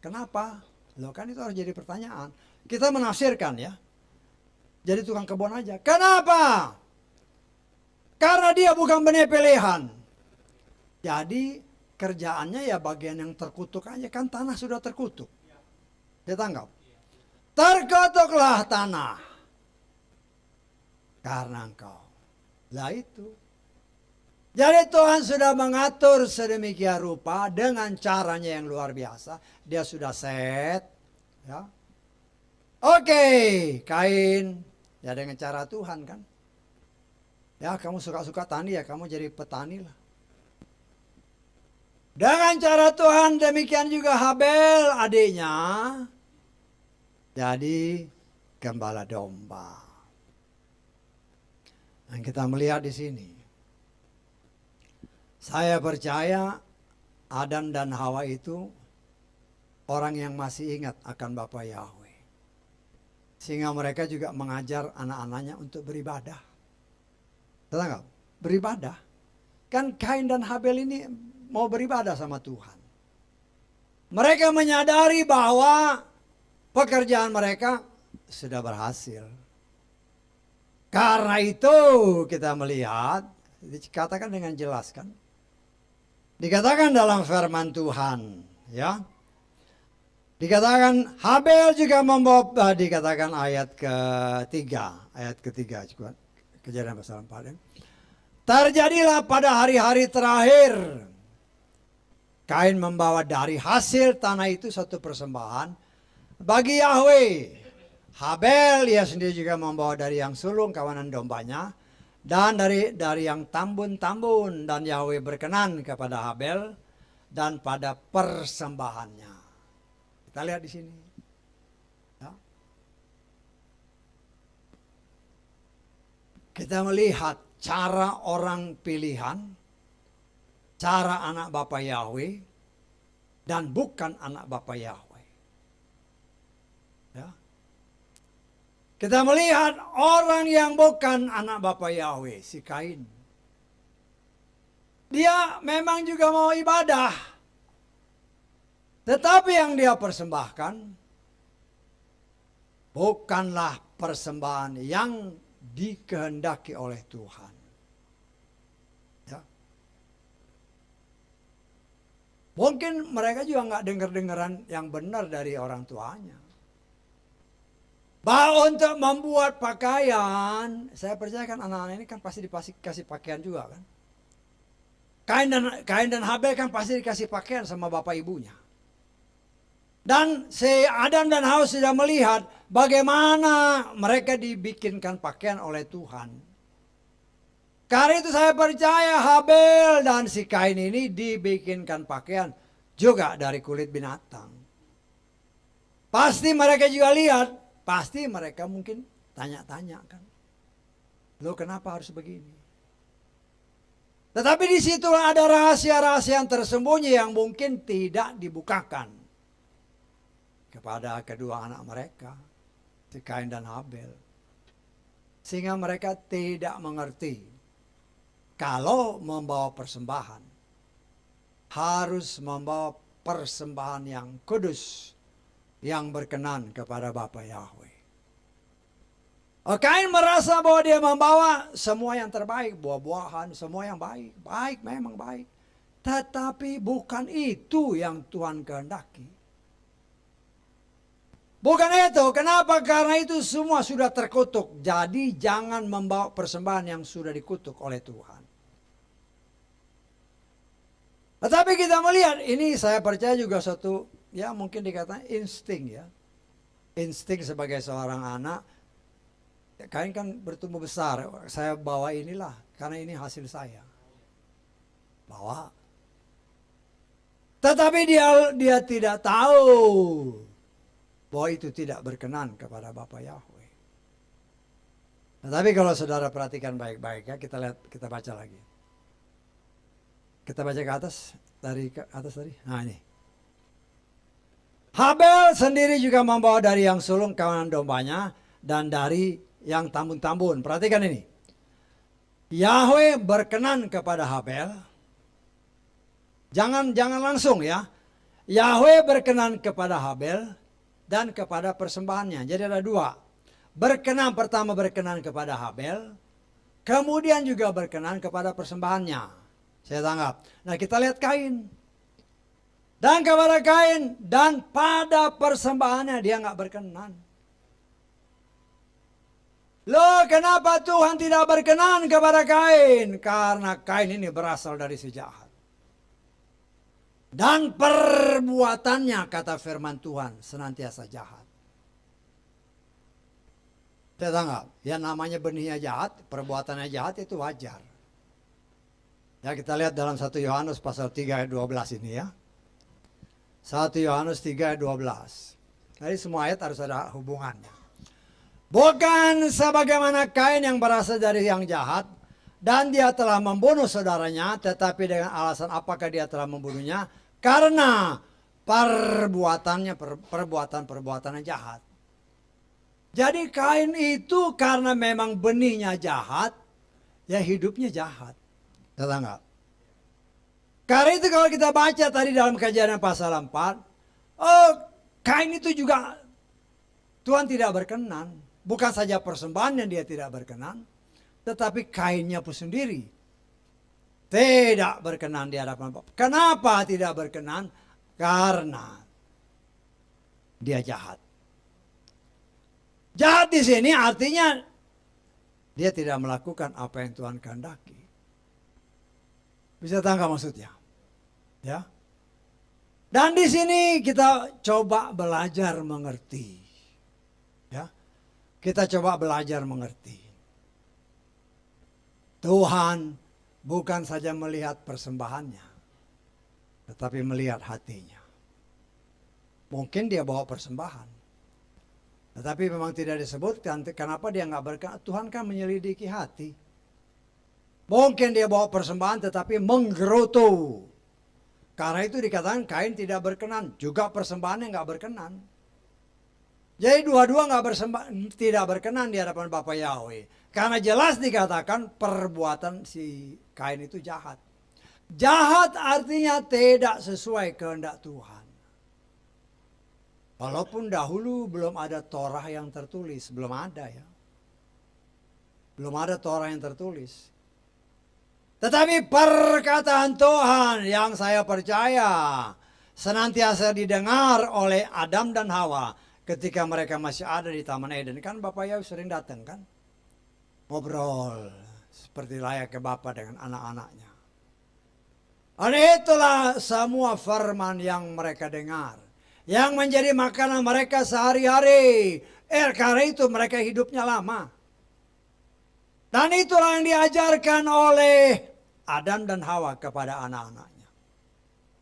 Kenapa? Loh kan itu harus jadi pertanyaan. Kita menafsirkan ya. Jadi tukang kebun aja. Kenapa? Karena dia bukan benih pilihan. Jadi kerjaannya ya bagian yang terkutuk aja. Kan tanah sudah terkutuk. Dia tanggap. Terkutuklah tanah. Karena engkau. Lah itu. Jadi Tuhan sudah mengatur sedemikian rupa dengan caranya yang luar biasa. Dia sudah set. Ya. Oke, Kain. Ya dengan cara Tuhan kan. Ya kamu suka-suka tani ya kamu jadi petani lah. Dengan cara Tuhan demikian juga Habel adiknya. Jadi gembala domba. Dan kita melihat di sini. Saya percaya Adam dan Hawa itu orang yang masih ingat akan Bapa Yahweh. Sehingga mereka juga mengajar anak-anaknya untuk beribadah. Tahu? Beribadah. Kan Kain dan Habel ini mau beribadah sama Tuhan. Mereka menyadari bahwa pekerjaan mereka sudah berhasil. Karena itu kita melihat, dikatakan dengan jelas kan. Dikatakan dalam firman Tuhan, ya. Dikatakan Habel juga membawa, dikatakan ayat ketiga juga. Kejadian pasal 4. Terjadilah pada hari-hari terakhir. Kain membawa dari hasil tanah itu satu persembahan bagi Yahweh. Habel ia sendiri juga membawa dari yang sulung kawanan dombanya. Dan dari yang tambun-tambun. Dan Yahweh berkenan kepada Habel dan pada persembahannya. Kita lihat di sini. Ya. Kita melihat cara orang pilihan, cara anak Bapa Yahweh, dan bukan anak Bapa Yahweh. Ya. Kita melihat orang yang bukan anak Bapa Yahweh, si Kain. Dia memang juga mau ibadah. Tetapi yang dia persembahkan bukanlah persembahan yang dikehendaki oleh Tuhan. Ya. Mungkin mereka juga nggak dengar-dengaran yang benar dari orang tuanya. Bahwa untuk membuat pakaian, saya percaya kan anak-anak ini kan pasti dikasih pakaian juga kan. Kain dan Habel kan pasti dikasih pakaian sama bapak ibunya. Dan si Adam dan Hawa sudah melihat bagaimana mereka dibikinkan pakaian oleh Tuhan. Karena itu saya percaya Habel dan si Kain ini dibikinkan pakaian juga dari kulit binatang. Pasti mereka juga lihat, pasti mereka mungkin tanya-tanya kan. Loh kenapa harus begini? Tetapi di situ ada rahasia-rahasia yang tersembunyi yang mungkin tidak dibukakan kepada kedua anak mereka, si Kain dan Habel. Sehingga mereka tidak mengerti kalau membawa persembahan harus membawa persembahan yang kudus, yang berkenan kepada Bapa Yahweh. Kain merasa bahwa dia membawa semua yang terbaik, buah-buahan, semua yang baik. Baik, memang baik. Tetapi bukan itu yang Tuhan kehendaki. Bukan itu, kenapa? Karena itu semua sudah terkutuk. Jadi jangan membawa persembahan yang sudah dikutuk oleh Tuhan. Tetapi kita melihat, ini saya percaya juga suatu, ya mungkin dikatakan insting ya. Insting sebagai seorang anak. Kain kan bertumbuh besar, saya bawa inilah, karena ini hasil saya. Bawa. Tetapi dia tidak tahu bahwa itu tidak berkenan kepada Bapa Yahweh. Tetapi kalau saudara perhatikan baik-baik ya, kita baca lagi. Kita baca ke atas, ke atas tadi. Nah ini. Habel sendiri juga membawa dari yang sulung kawanan dombanya dan dari yang tambun-tambun. Perhatikan ini. Yahweh berkenan kepada Habel. Jangan langsung ya. Yahweh berkenan kepada Habel dan kepada persembahannya. Jadi ada dua. Pertama berkenan kepada Habel. Kemudian juga berkenan kepada persembahannya. Saya tanggap. Nah kita lihat Kain. Dan kepada Kain dan pada persembahannya dia nggak berkenan. Loh kenapa Tuhan tidak berkenan kepada Kain? Karena Kain ini berasal dari si jahat. Dan perbuatannya kata firman Tuhan senantiasa jahat. Saya tanggap. Ya namanya benihnya jahat, perbuatannya jahat itu wajar. Ya kita lihat dalam 1 Yohanes pasal 3 ayat 12 ini ya. 1 Yohanes 3 ayat 12. Jadi semua ayat harus ada hubungannya. Bukan sebagaimana Kain yang berasal dari yang jahat dan dia telah membunuh saudaranya, tetapi dengan alasan apakah dia telah membunuhnya? Karena perbuatannya jahat. Jadi Kain itu karena memang benihnya jahat, ya hidupnya jahat. Tahu nggak? Karena itu kalau kita baca tadi dalam Kejadian pasal 4, Kain itu juga Tuhan tidak berkenan. Bukan saja persembahan yang dia tidak berkenan, tetapi Kainnya pun sendiri tidak berkenan di hadapan Bapa. Kenapa tidak berkenan? Karena dia jahat. Jahat di sini artinya dia tidak melakukan apa yang Tuhan kehendaki. Bisa tangkap maksudnya? Ya. Dan di sini kita coba belajar mengerti. Ya. Kita coba belajar mengerti. Tuhan bukan saja melihat persembahannya, tetapi melihat hatinya. Mungkin dia bawa persembahan, tetapi memang tidak disebutkan kenapa dia nggak berkenan. Tuhan kan menyelidiki hati. Mungkin dia bawa persembahan tetapi menggerutu. Karena itu dikatakan Kain tidak berkenan, juga persembahannya nggak berkenan. Jadi dua-dua tidak berkenan di hadapan Bapa Yahweh. Karena jelas dikatakan perbuatan si Kain itu jahat. Jahat artinya tidak sesuai kehendak Tuhan. Walaupun dahulu belum ada Torah yang tertulis, belum ada ya. Belum ada Torah yang tertulis. Tetapi perkataan Tuhan yang saya percaya senantiasa didengar oleh Adam dan Hawa ketika mereka masih ada di Taman Eden. Kan Bapak Yahweh sering datang kan? Ngobrol seperti layaknya Bapak dengan anak-anaknya. Dan itulah semua firman yang mereka dengar. Yang menjadi makanan mereka sehari-hari. Karena itu mereka hidupnya lama. Dan itulah yang diajarkan oleh Adam dan Hawa kepada anak-anaknya.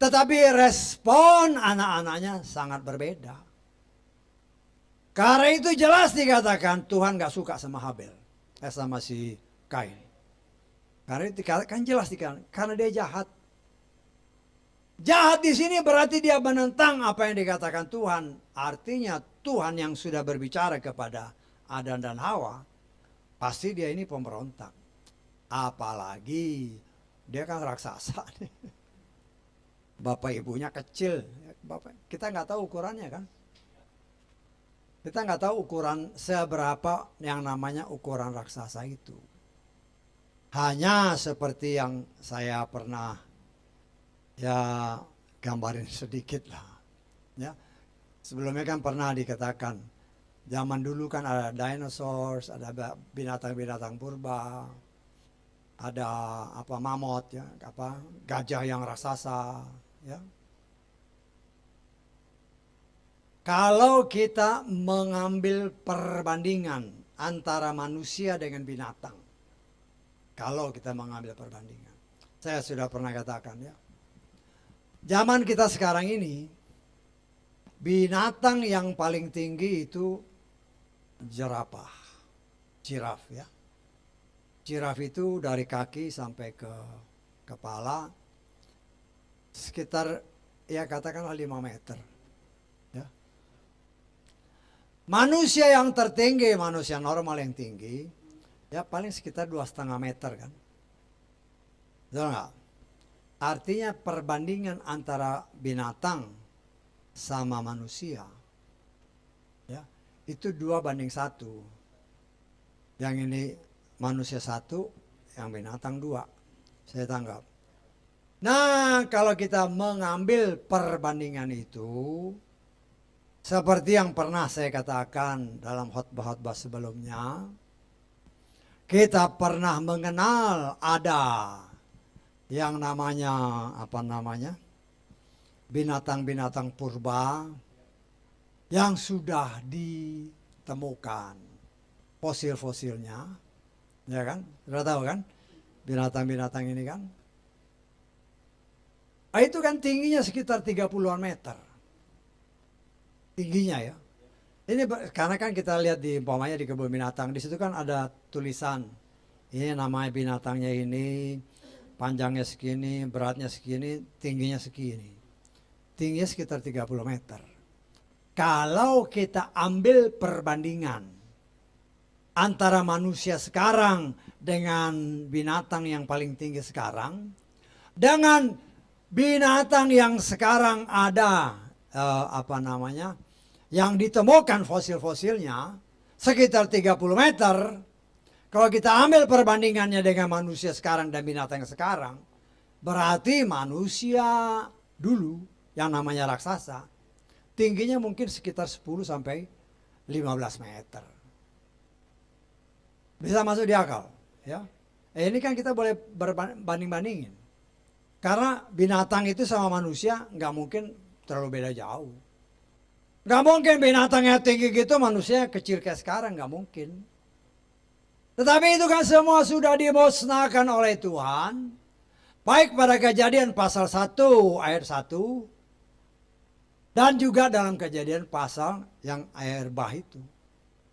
Tetapi respon anak-anaknya sangat berbeda. Karena itu jelas dikatakan Tuhan gak suka sama Habel. Sama si Kain. Karena itu kan jelas dikatakan. Karena dia jahat. Jahat di sini berarti dia menentang apa yang dikatakan Tuhan. Artinya Tuhan yang sudah berbicara kepada Adam dan Hawa. Pasti dia ini pemberontak. Apalagi dia kan raksasa. Bapak ibunya kecil. Kita nggak tahu ukurannya kan. Kita nggak tahu ukuran seberapa yang namanya ukuran raksasa itu. Hanya seperti yang saya pernah ya gambarin sedikit lah. Ya. Sebelumnya kan pernah dikatakan zaman dulu kan ada dinosaurs, ada binatang-binatang purba, ada mamut ya, gajah yang raksasa ya. Kalau kita mengambil perbandingan antara manusia dengan binatang. Kalau kita mengambil perbandingan. Saya sudah pernah katakan ya. Zaman kita sekarang ini binatang yang paling tinggi itu jerapah, jiraf ya. Jiraf itu dari kaki sampai ke kepala sekitar ya katakanlah 5 meter. Ya. Manusia yang tertinggi, manusia normal yang tinggi, ya paling sekitar 2,5 meter kan. Betul nggak? Artinya perbandingan antara binatang sama manusia, ya itu 2:1. Yang ini manusia 1, yang binatang 2. Saya tanggap. Nah, kalau kita mengambil perbandingan itu, seperti yang pernah saya katakan dalam khotbah-khotbah sebelumnya, kita pernah mengenal ada yang namanya binatang-binatang purba yang sudah ditemukan fosil-fosilnya. Ya kan? Sudah tahu kan? Binatang-binatang ini kan? Itu kan tingginya sekitar 30-an meter. Tingginya ya. Ini karena kan kita lihat di umpamanya di kebun binatang. Di situ kan ada tulisan. Ini namanya binatangnya ini. Panjangnya segini, beratnya segini, tingginya segini. Tingginya sekitar 30 meter. Kalau kita ambil perbandingan antara manusia sekarang dengan binatang yang paling tinggi sekarang, dengan binatang yang sekarang ada yang ditemukan fosil-fosilnya sekitar 30 meter. Kalau kita ambil perbandingannya dengan manusia sekarang dan binatang sekarang, berarti manusia dulu yang namanya raksasa tingginya mungkin sekitar 10 sampai 15 meter. Bisa masuk di akal, ya. Ini kan kita boleh berbanding-bandingin. Karena binatang itu sama manusia nggak mungkin terlalu beda jauh. Nggak mungkin binatangnya tinggi gitu, manusia kecil kayak sekarang, nggak mungkin. Tetapi itu kan semua sudah dimusnahkan oleh Tuhan. Baik pada Kejadian pasal 1 ayat 1. Dan juga dalam Kejadian pasal yang air bah itu.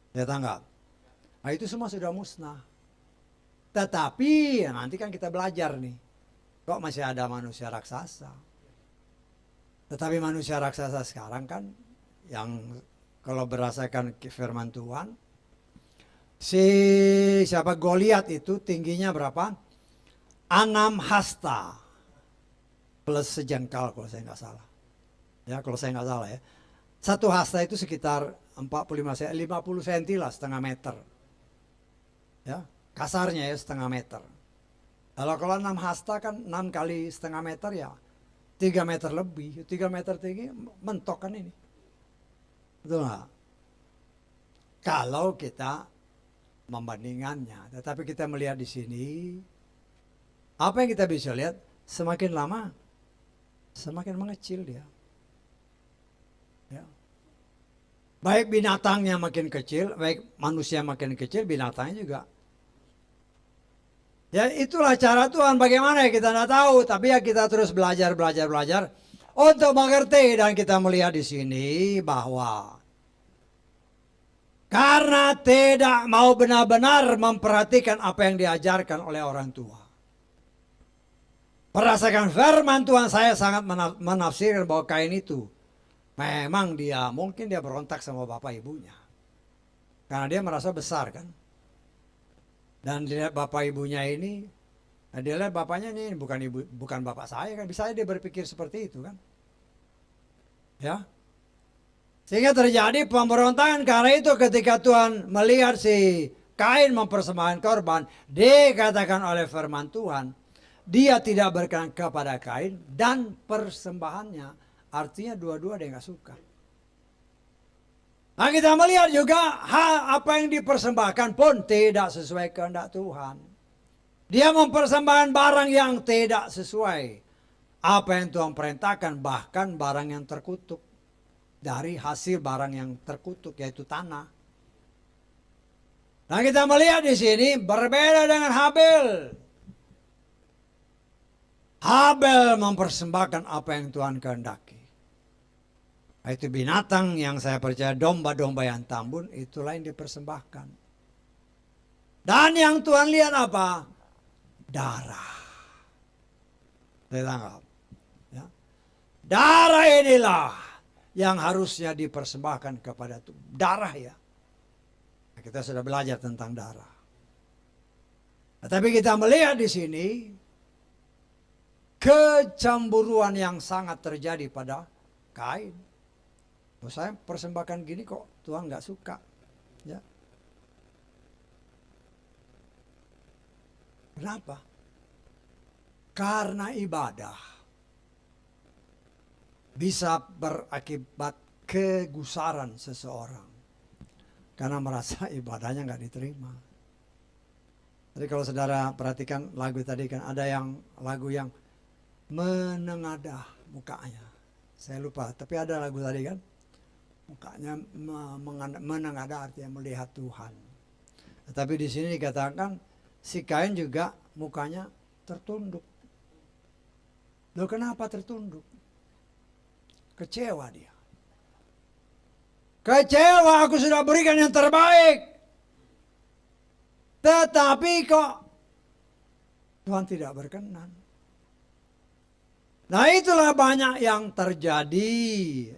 Ya tanggap. Nah itu semua sudah musnah. Tetapi nanti kan kita belajar nih. Kok masih ada manusia raksasa. Tetapi manusia raksasa sekarang kan yang kalau berdasarkan firman Tuhan. Si siapa Goliat itu tingginya berapa? 6 hasta plus sejengkal kalau saya nggak salah. Ya kalau saya nggak salah ya. 1 hasta itu sekitar 50 cm lah, setengah meter. Ya, kasarnya ya setengah meter. Kalau 6 hasta kan 6 kali setengah meter ya 3 meter lebih. 3 meter tinggi mentok kan ini. Betul nggak? Kalau kita membandingannya. Tetapi kita melihat di sini, apa yang kita bisa lihat, semakin lama semakin mengecil dia. Ya. Baik binatangnya makin kecil, baik manusia makin kecil, binatangnya juga. Ya itulah cara Tuhan, bagaimana ya kita tidak tahu, tapi ya kita terus belajar untuk mengerti. Dan kita melihat di sini bahwa karena tidak mau benar-benar memperhatikan apa yang diajarkan oleh orang tua. Berdasarkan firman Tuhan, saya sangat menafsirkan bahwa Kain itu memang mungkin dia berontak sama bapak ibunya. Karena dia merasa besar kan. Dan dilihat bapak ibunya ini, dia lihat bapaknya ini bukan bapak saya kan. Bisa dia berpikir seperti itu kan. Ya. Sehingga terjadi pemberontakan. Karena itu ketika Tuhan melihat si Kain mempersembahkan korban, dikatakan oleh firman Tuhan, dia tidak berkenan kepada Kain dan persembahannya. Artinya dua-dua dia nggak suka. Nah kita melihat juga apa yang dipersembahkan pun tidak sesuai kehendak Tuhan. Dia mempersembahkan barang yang tidak sesuai apa yang Tuhan perintahkan, bahkan barang yang terkutuk. Dari hasil barang yang terkutuk, yaitu tanah. Nah kita melihat di sini berbeda dengan Habel. Habel mempersembahkan apa yang Tuhan kehendaki. Itu binatang yang saya percaya, domba-domba yang tambun, itulah yang dipersembahkan. Dan yang Tuhan lihat apa? Darah. Saya tangkap. Ya. Darah inilah yang harusnya dipersembahkan kepada Tuhan. Darah ya. Nah, kita sudah belajar tentang darah. Nah, tapi kita melihat di sini kecemburuan yang sangat terjadi pada Kain. Oh, saya persembahkan gini kok Tuhan nggak suka. Ya. Kenapa? Karena ibadah bisa berakibat kegusaran seseorang. Karena merasa ibadahnya nggak diterima. Jadi kalau saudara perhatikan lagu tadi kan ada yang lagu yang menengadah mukanya. Saya lupa, tapi ada lagu tadi kan. Mukanya menengadah artinya melihat Tuhan. Tapi di sini dikatakan si Kain juga mukanya tertunduk. Loh kenapa tertunduk? Kecewa dia. Kecewa, aku sudah berikan yang terbaik. Tetapi kok Tuhan tidak berkenan. Nah itulah banyak yang terjadi.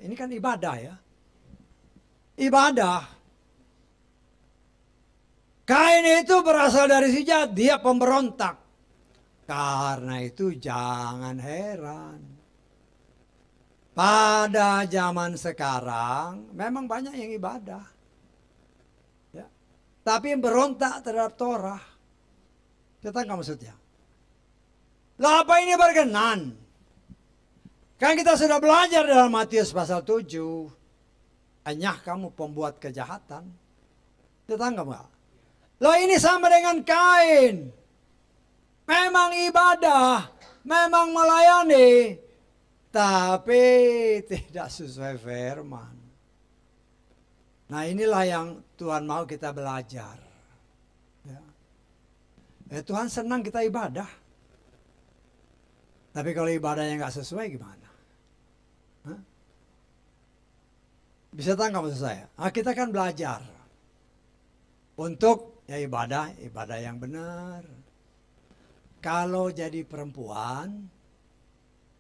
Ini kan ibadah ya. Ibadah. Kain itu berasal dari si jahat, dia pemberontak. Karena itu jangan heran. Pada zaman sekarang memang banyak yang ibadah. Ya. Tapi yang berontak terhadap Torah. Kita nggak maksudnya. Lah apa ini berkenan? Kan kita sudah belajar dalam Matius pasal 7. Anyah kamu pembuat kejahatan. Kita nggak? Lah ini sama dengan Kain. Memang ibadah, memang melayani, tapi tidak sesuai firman. Nah inilah yang Tuhan mau kita belajar. Ya. Tuhan senang kita ibadah. Tapi kalau ibadahnya nggak sesuai gimana? Hah? Bisa tangkap maksud saya? Nah, kita kan belajar untuk ya ibadah yang benar. Kalau jadi perempuan,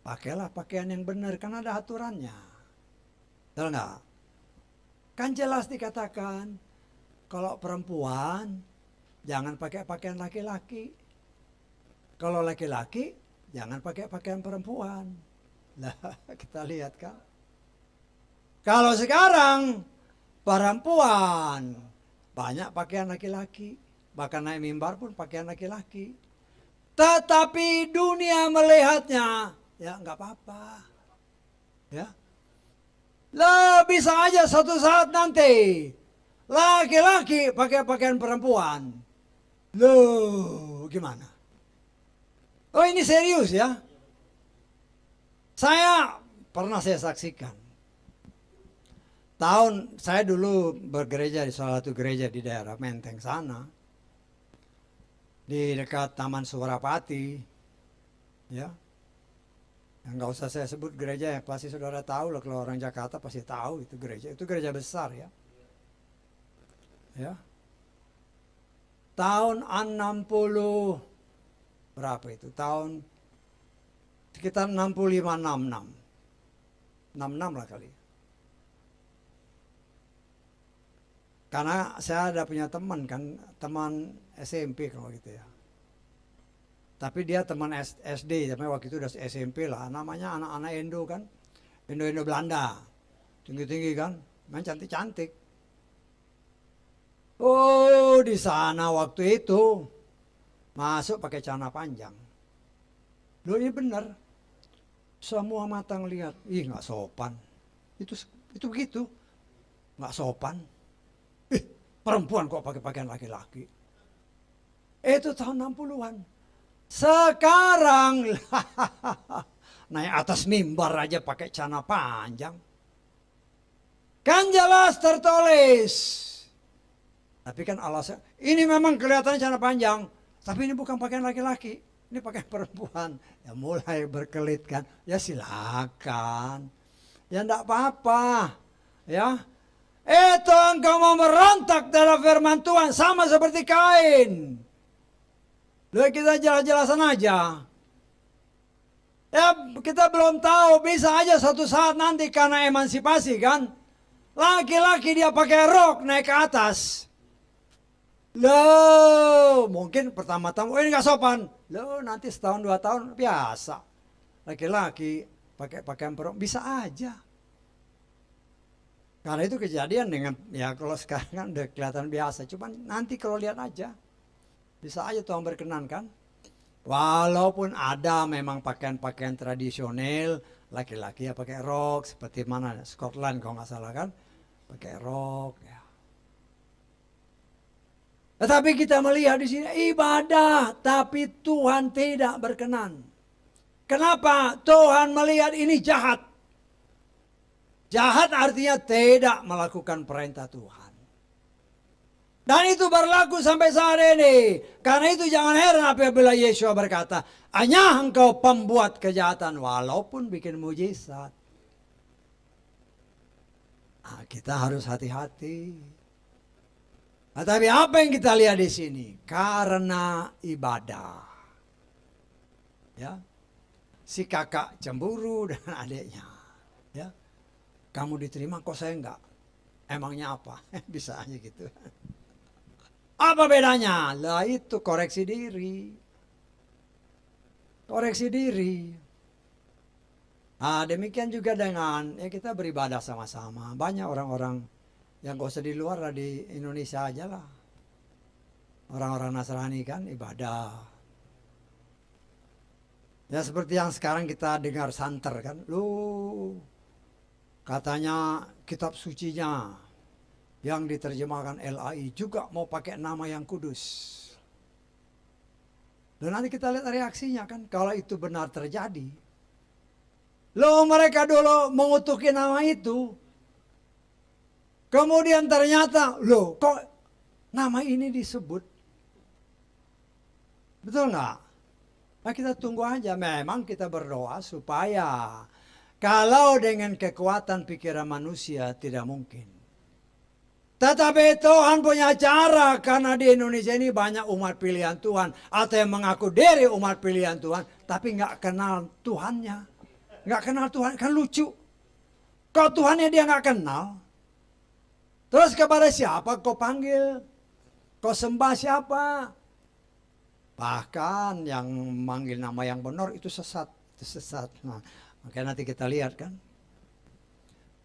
pakailah pakaian yang benar, kan ada aturannya. Betul nggak? Kan jelas dikatakan, kalau perempuan jangan pakai pakaian laki-laki. Kalau laki-laki jangan pakai pakaian perempuan. Nah, kita lihat kan. Kalau sekarang perempuan banyak pakaian laki-laki. Bahkan naik mimbar pun pakaian laki-laki. Tetapi dunia melihatnya, ya nggak apa-apa. Ya. Lah bisa aja satu saat nanti laki-laki pakai pakaian perempuan. Loh, gimana? Oh, ini serius ya. Saya pernah saksikan. Saya dulu bergereja di salah satu gereja di daerah Menteng sana. Di dekat Taman Suwarapati. Ya. Nggak usah saya sebut gereja, ya pasti saudara tahu lah, kalau orang Jakarta pasti tahu itu gereja. Itu gereja besar ya. Ya. Tahun 60 berapa itu? Tahun sekitar 65 66. 66 lah kali. Karena saya ada punya teman kan, teman SMP kalau gitu ya. Tapi dia teman SD, tapi waktu itu udah SMP lah. Namanya anak-anak Indo kan. Indo Belanda. Tinggi-tinggi kan. Main cantik-cantik. Oh, di sana waktu itu masuk pakai celana panjang. Loh, ini benar. Semua mata ngelihat. Ih, nggak sopan. Itu begitu. Nggak sopan. Ih, perempuan kok pakai pakaian laki-laki. Itu tahun 60-an. Sekarang naik atas mimbar aja pakai celana panjang. Kan jelas tertulis. Tapi kan alasan, ini memang kelihatannya celana panjang, tapi ini bukan pakaian laki-laki, ini pakaian perempuan. Ya mulai berkelit kan, ya silakan. Ya enggak apa-apa. Ya. Itu engkau mau merontak dalam firman Tuhan sama seperti Kain. Lalu kita jelas-jelasan aja. Ya kita belum tahu, bisa aja satu saat nanti karena emansipasi kan. Laki-laki dia pakai rok naik ke atas. Loh, mungkin pertama-tama, oh ini gak sopan. Loh, nanti setahun 2 tahun biasa. Laki-laki pakai pakaian perempuan, bisa aja. Karena itu kejadian dengan, ya kalau sekarang kan udah kelihatan biasa. Cuman nanti kalau lihat aja. Bisa aja Tuhan berkenan kan. Walaupun ada memang pakaian-pakaian tradisional, laki-laki ya pakai rok, seperti mana Scotland kalau nggak salah kan, pakai rok. Ya. Tetapi kita melihat di sini ibadah, tapi Tuhan tidak berkenan. Kenapa? Tuhan melihat ini jahat. Jahat artinya tidak melakukan perintah Tuhan. Dan itu berlaku sampai saat ini. Karena itu jangan heran apabila Yesus berkata, hanya engkau pembuat kejahatan walaupun bikin mujizat. Nah, kita harus hati-hati. Nah, tapi apa yang kita lihat di sini? Karena ibadah. Ya. Si kakak cemburu dengan adiknya. Ya. Kamu diterima kok saya enggak? Emangnya apa? Bisa aja gitu. Apa bedanya? Lah itu koreksi diri. Koreksi diri. Nah, demikian juga dengan ya kita beribadah sama-sama. Banyak orang-orang yang gak usah di luar lah, di Indonesia aja lah. Orang-orang Nasrani kan ibadah. Ya seperti yang sekarang kita dengar santer kan. Lu katanya kitab sucinya yang diterjemahkan LAI juga mau pakai nama yang kudus. Dan nanti kita lihat reaksinya kan, kalau itu benar terjadi. Loh mereka dulu mengutuki nama itu. Kemudian ternyata, loh kok nama ini disebut. Betul nggak? Nah kita tunggu aja, memang kita berdoa supaya kalau dengan kekuatan pikiran manusia tidak mungkin. Tetapi Tuhan punya cara, karena di Indonesia ini banyak umat pilihan Tuhan. Atau yang mengaku diri umat pilihan Tuhan, tapi nggak kenal Tuhannya. Nggak kenal Tuhan, kan lucu. Kalau Tuhannya dia nggak kenal. Terus kepada siapa kau panggil? Kau sembah siapa? Bahkan yang manggil nama yang benar itu sesat. Itu sesat. Nah, makanya nanti kita lihat kan.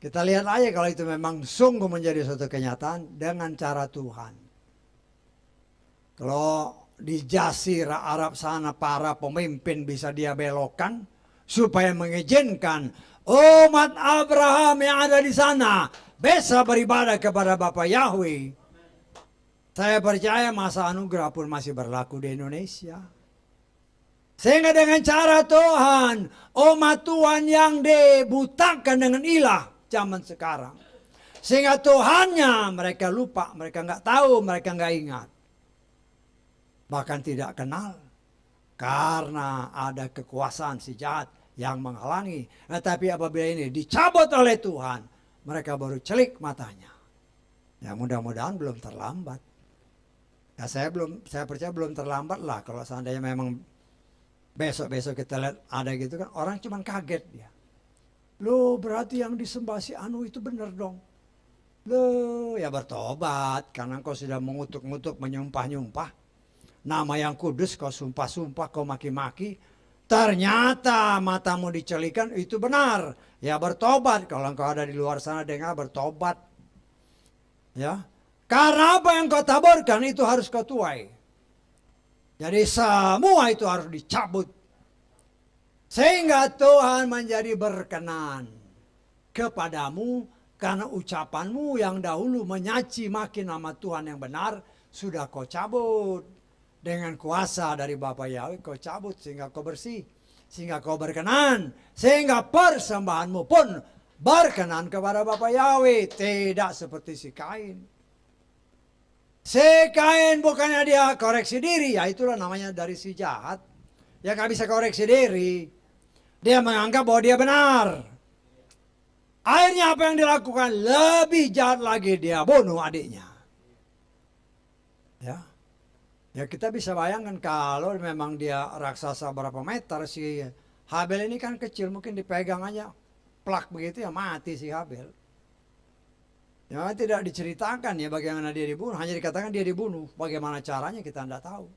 Kita lihat aja kalau itu memang sungguh menjadi suatu kenyataan dengan cara Tuhan. Kalau di Jazirah Arab sana para pemimpin bisa dia belokkan supaya mengizinkan umat Abraham yang ada di sana bisa beribadah kepada Bapa Yahweh. Saya percaya masa anugerah pun masih berlaku di Indonesia. Sehingga dengan cara Tuhan, umat Tuhan yang dibutakan dengan ilah zaman sekarang. Sehingga Tuhannya mereka lupa, mereka nggak tahu, mereka nggak ingat. Bahkan tidak kenal. Karena ada kekuasaan si jahat yang menghalangi. Tetapi apabila ini dicabut oleh Tuhan, mereka baru celik matanya. Ya mudah-mudahan belum terlambat. Ya saya percaya belum terlambat lah kalau seandainya memang besok-besok kita lihat ada gitu kan, orang cuma kaget dia. Loh berarti yang disembah si Anu itu benar dong. Loh ya bertobat karena kau sudah mengutuk-ngutuk, menyumpah-nyumpah. Nama yang kudus kau sumpah-sumpah, kau maki-maki. Ternyata matamu dicelikan itu benar. Ya bertobat, kalau engkau ada di luar sana dengar bertobat. Ya. Karena apa yang kau taburkan itu harus kau tuai. Jadi semua itu harus dicabut. Sehingga Tuhan menjadi berkenan kepadamu karena ucapanmu yang dahulu menyaci maki nama Tuhan yang benar sudah kau cabut. Dengan kuasa dari Bapa Yahweh kau cabut sehingga kau bersih. Sehingga kau berkenan. Sehingga persembahanmu pun berkenan kepada Bapa Yahweh. Tidak seperti si Kain. Si Kain bukannya dia koreksi diri, ya itulah namanya dari si jahat. Yang gak bisa koreksi diri. Dia menganggap bahwa dia benar. Akhirnya apa yang dilakukan? Lebih jahat lagi, dia bunuh adiknya. Ya. Ya kita bisa bayangkan kalau memang dia raksasa berapa meter, si Habel ini kan kecil, mungkin dipegang aja plak begitu ya mati si Habel. Ya tidak diceritakan ya bagaimana dia dibunuh, hanya dikatakan dia dibunuh. Bagaimana caranya kita tidak tahu.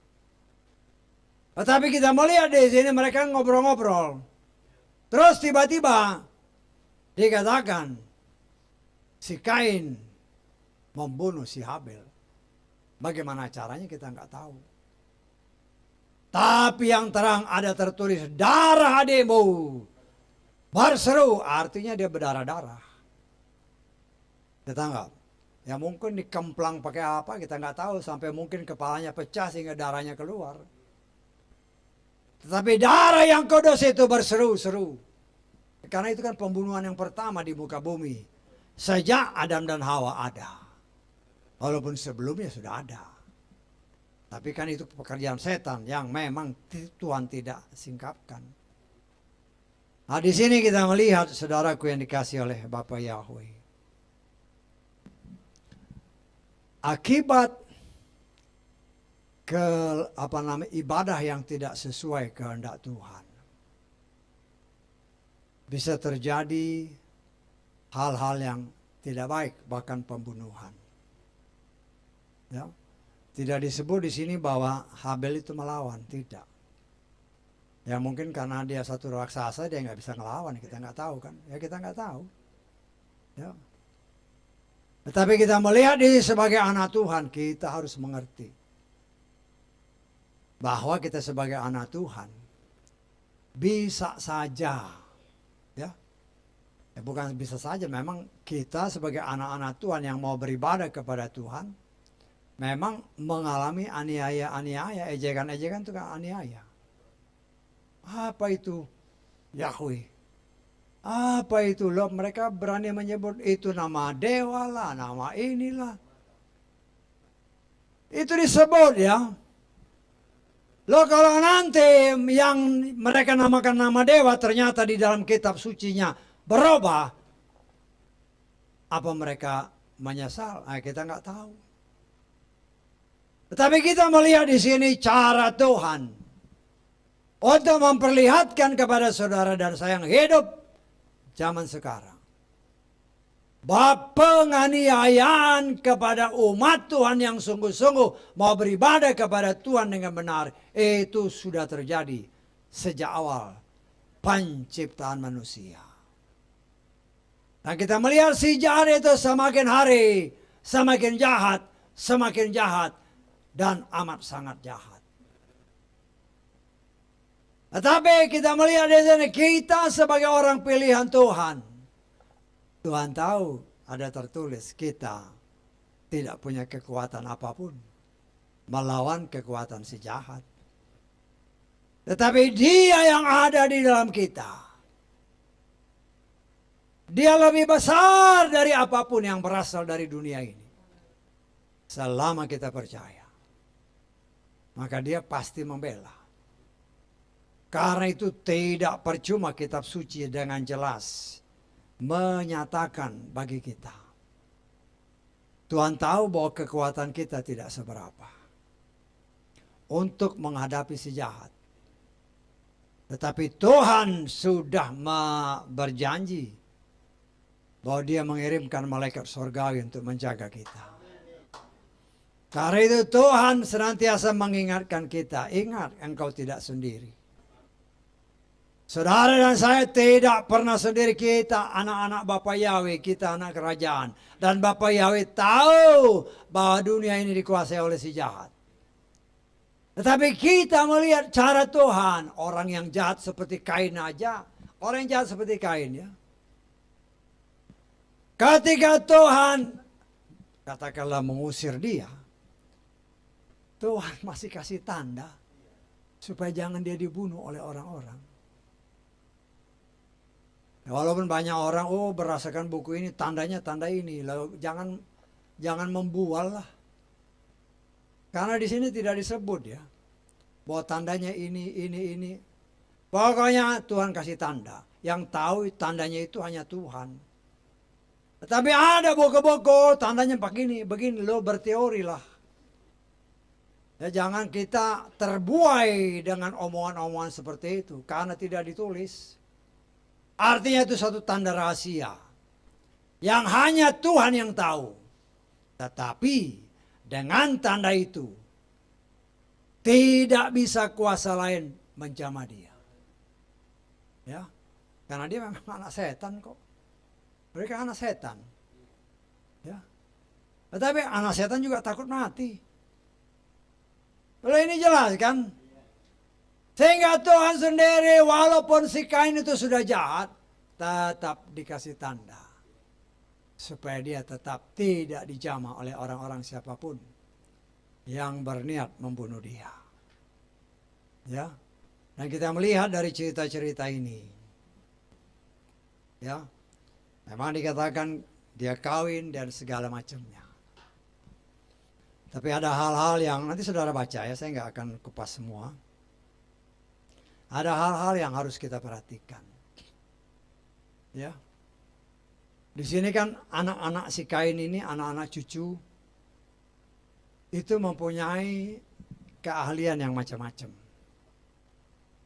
Tetapi kita melihat di sini mereka ngobrol-ngobrol. Terus tiba-tiba dikatakan si Kain membunuh si Habel. Bagaimana caranya kita nggak tahu. Tapi yang terang ada tertulis darah adikmu berseru, artinya dia berdarah-darah. Kita nggak, ya mungkin dikemplang pakai apa kita nggak tahu, sampai mungkin kepalanya pecah sehingga darahnya keluar. Tetapi darah yang kudus itu berseru-seru. Karena itu kan pembunuhan yang pertama di muka bumi sejak Adam dan Hawa ada. Walaupun sebelumnya sudah ada. Tapi kan itu pekerjaan setan yang memang Tuhan tidak singkapkan. Nah di sini kita melihat saudaraku yang dikasih oleh Bapa Yahweh. Akibat ibadah yang tidak sesuai kehendak Tuhan, bisa terjadi hal-hal yang tidak baik, bahkan pembunuhan. Ya, tidak disebut di sini bahwa Habel itu melawan, tidak. Ya mungkin karena dia satu raksasa dia nggak bisa ngelawan, kita nggak tahu kan? Ya kita nggak tahu. Ya. Tetapi kita melihat diri sebagai anak Tuhan, kita harus mengerti bahwa kita sebagai anak Tuhan bisa saja, ya, bukan bisa saja, memang kita sebagai anak-anak Tuhan yang mau beribadah kepada Tuhan, memang mengalami aniaya-aniaya, ejekan-ejekan itu kan aniaya. Apa itu Yahweh? Apa itu loh, mereka berani menyebut itu nama dewa lah, nama inilah. Itu disebut ya. Loh kalau nanti yang mereka namakan nama dewa ternyata di dalam kitab sucinya berubah, apa mereka menyesal? Kita nggak tahu. Tetapi kita melihat di sini cara Tuhan untuk memperlihatkan kepada saudara dan saya yang hidup zaman sekarang penganiayaan kepada umat Tuhan yang sungguh-sungguh mau beribadah kepada Tuhan dengan benar, itu sudah terjadi sejak awal penciptaan manusia. Dan kita melihat si jahat itu semakin hari semakin jahat dan amat sangat jahat. Tetapi kita melihat di sini, kita sebagai orang pilihan Tuhan, Tuhan tahu ada tertulis kita tidak punya kekuatan apapun melawan kekuatan si jahat. Tetapi Dia yang ada di dalam kita, Dia lebih besar dari apapun yang berasal dari dunia ini. Selama kita percaya, maka Dia pasti membela. Karena itu tidak percuma kitab suci dengan jelas menyatakan bagi kita, Tuhan tahu bahwa kekuatan kita tidak seberapa untuk menghadapi si jahat. Tetapi Tuhan sudah berjanji bahwa Dia mengirimkan malaikat surgawi untuk menjaga kita. Karena itu Tuhan senantiasa mengingatkan kita, ingat engkau tidak sendiri. Saudara dan saya tidak pernah sendiri, kita anak-anak Bapa Yahweh, kita anak kerajaan. Dan Bapa Yahweh tahu bahwa dunia ini dikuasai oleh si jahat. Tetapi kita melihat cara Tuhan, orang yang jahat seperti Kain aja. Orang yang jahat seperti Kain ya. Ketika Tuhan katakanlah mengusir dia, Tuhan masih kasih tanda supaya jangan dia dibunuh oleh orang-orang. Walaupun banyak orang berdasarkan buku ini tandanya tanda ini, lalu jangan membual lah. Karena di sini tidak disebut ya bahwa tandanya ini. Pokoknya Tuhan kasih tanda. Yang tahu tandanya itu hanya Tuhan. Tapi ada buku-buku tandanya begini lo berteori lah. Ya, jangan kita terbuai dengan omongan-omongan seperti itu karena tidak ditulis. Artinya itu satu tanda rahasia yang hanya Tuhan yang tahu. Tetapi dengan tanda itu tidak bisa kuasa lain menjamah dia. Ya, karena dia memang anak setan kok. Mereka anak setan. Ya. Tetapi anak setan juga takut mati. Kalau ini jelas kan? Sehingga Tuhan sendiri walaupun si Kain itu sudah jahat, tetap dikasih tanda. Supaya dia tetap tidak dijamah oleh orang-orang siapapun yang berniat membunuh dia. Ya. Dan kita melihat dari cerita-cerita ini. Ya. Memang dikatakan dia kawin dan segala macamnya. Tapi ada hal-hal yang nanti saudara baca ya, saya nggak akan kupas semua. Ada hal-hal yang harus kita perhatikan. Ya. Di sini kan anak-anak si Kain ini, anak-anak cucu, itu mempunyai keahlian yang macam-macam.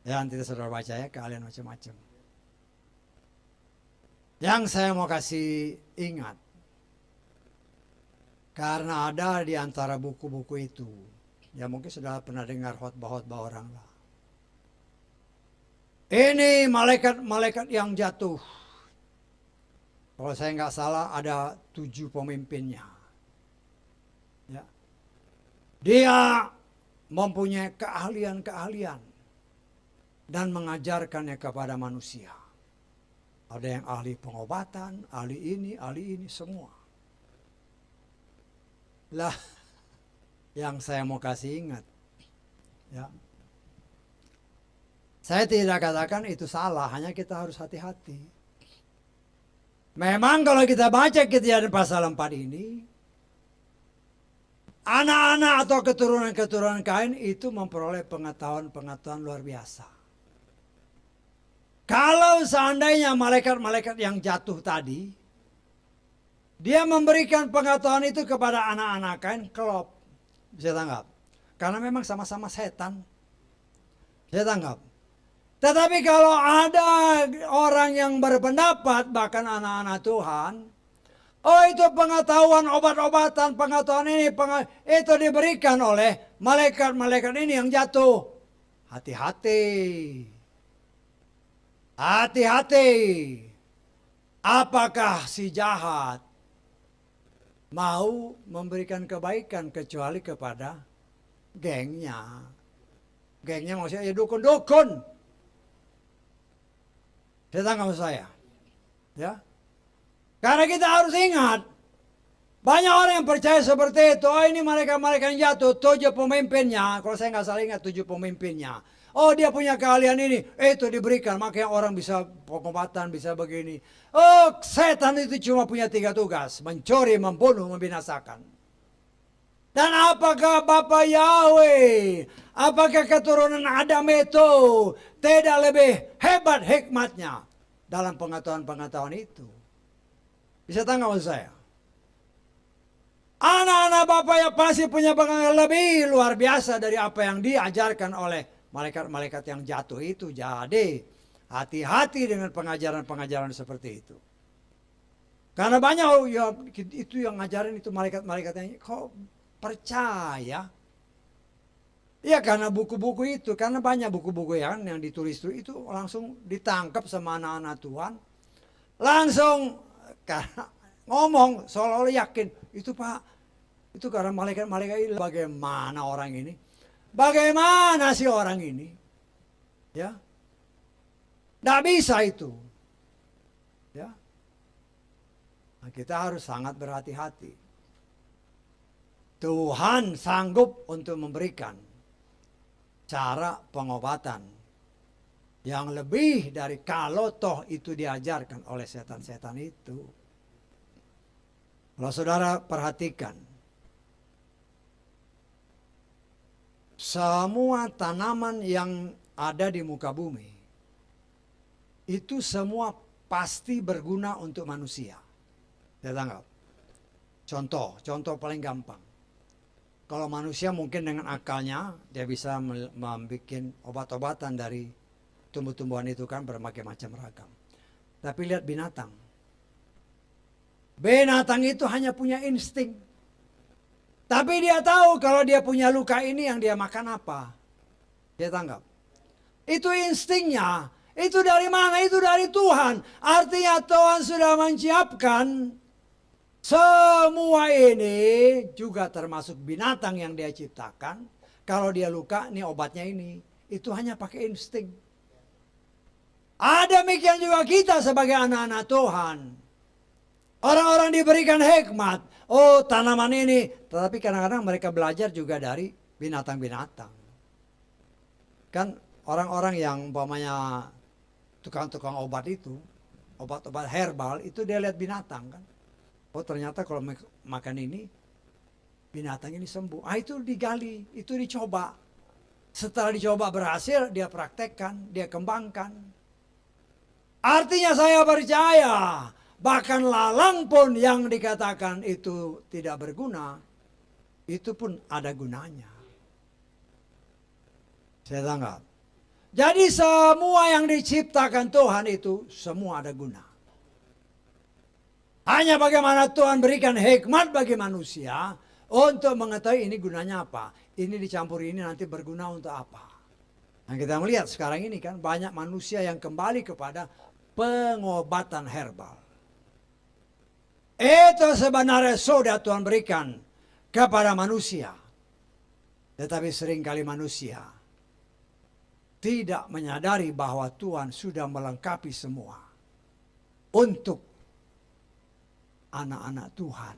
Ya, nanti saudara baca ya, keahlian macam-macam. Yang saya mau kasih ingat, karena ada di antara buku-buku itu, ya mungkin sudah pernah dengar khotbah-khotbah orang lah. Ini malaikat-malaikat yang jatuh. Kalau saya nggak salah ada 7 pemimpinnya. Ya. Dia mempunyai keahlian-keahlian dan mengajarkannya kepada manusia. Ada yang ahli pengobatan, ahli ini semua. Lah, yang saya mau kasih ingat, ya. Saya tidak katakan itu salah, hanya kita harus hati-hati. Memang kalau kita baca Kejadian pasal 4 ini, anak-anak atau keturunan-keturunan Kain itu memperoleh pengetahuan-pengetahuan luar biasa. Kalau seandainya malaikat-malaikat yang jatuh tadi, dia memberikan pengetahuan itu kepada anak-anak Kain, klop. Bisa tanggap. Karena memang sama-sama setan. Saya tanggap. Tetapi kalau ada orang yang berpendapat, bahkan anak-anak Tuhan, Oh itu pengetahuan obat-obatan, pengetahuan ini, itu diberikan oleh malaikat-malaikat ini yang jatuh. Hati-hati. Hati-hati. Apakah si jahat mau memberikan kebaikan kecuali kepada gengnya. Gengnya maksudnya ya dukun-dukun. Setan maksud saya. Ya. Karena kita harus ingat, banyak orang yang percaya seperti itu. Oh ini mereka-mereka yang jatuh, 7 pemimpinnya. Kalau saya nggak salah ingat 7 pemimpinnya. Oh dia punya keahlian ini, itu diberikan. Makanya orang bisa pengobatan, bisa begini. Oh setan itu cuma punya 3 tugas. Mencuri, membunuh, membinasakan. Dan apakah Bapak Yahweh, apakah keturunan Adam itu tidak lebih hebat hikmatnya dalam pengetahuan-pengetahuan itu? Bisa tangkap maksud saya? Anak-anak Bapak yang pasti punya pengalaman lebih luar biasa dari apa yang diajarkan oleh malaikat-malaikat yang jatuh itu. Jadi hati-hati dengan pengajaran-pengajaran seperti itu. Karena banyak ya, itu yang ngajarin itu malaikat-malaikat yang kok percaya. Ya karena buku-buku itu, karena banyak buku-buku yang ditulis itu langsung ditangkap sama anak-anak Tuhan. Langsung karena ngomong seolah-olah yakin itu Pak, itu karena malaikat-malaikat ini. Bagaimana orang ini? Bagaimana sih orang ini? Ya, tidak bisa itu. Ya, nah, kita harus sangat berhati-hati. Tuhan sanggup untuk memberikan cara pengobatan yang lebih dari kalau toh itu diajarkan oleh setan-setan itu. Kalau saudara perhatikan, semua tanaman yang ada di muka bumi, itu semua pasti berguna untuk manusia. Saya tanggap. Contoh paling gampang. Kalau manusia mungkin dengan akalnya, dia bisa membuat obat-obatan dari tumbuh-tumbuhan itu kan berbagai macam ragam. Tapi lihat binatang. Binatang itu hanya punya insting. Tapi dia tahu kalau dia punya luka ini yang dia makan apa. Dia tanggap. Itu instingnya. Itu dari mana? Itu dari Tuhan. Artinya Tuhan sudah menyiapkan semua ini juga termasuk binatang yang dia ciptakan. Kalau dia luka, nih obatnya ini. Itu hanya pakai insting. Demikian juga kita sebagai anak-anak Tuhan. Orang-orang diberikan hikmat. Oh tanaman ini. Tetapi kadang-kadang mereka belajar juga dari binatang-binatang. Kan orang-orang yang umpamanya tukang-tukang obat itu. Obat-obat herbal itu dia lihat binatang kan. Oh ternyata kalau makan ini. Binatang ini sembuh. Itu digali. Itu dicoba. Setelah dicoba berhasil dia praktekkan. Dia kembangkan. Artinya saya percaya. Bahkan lalang pun yang dikatakan itu tidak berguna, itu pun ada gunanya. Saya tanggap. Jadi semua yang diciptakan Tuhan itu semua ada guna. Hanya bagaimana Tuhan berikan hikmat bagi manusia untuk mengetahui ini gunanya apa. Ini dicampur ini nanti berguna untuk apa. Nah kita melihat sekarang ini kan banyak manusia yang kembali kepada pengobatan herbal. Itu sebenarnya sudah Tuhan berikan kepada manusia. Tetapi seringkali manusia tidak menyadari bahwa Tuhan sudah melengkapi semua. Untuk anak-anak Tuhan.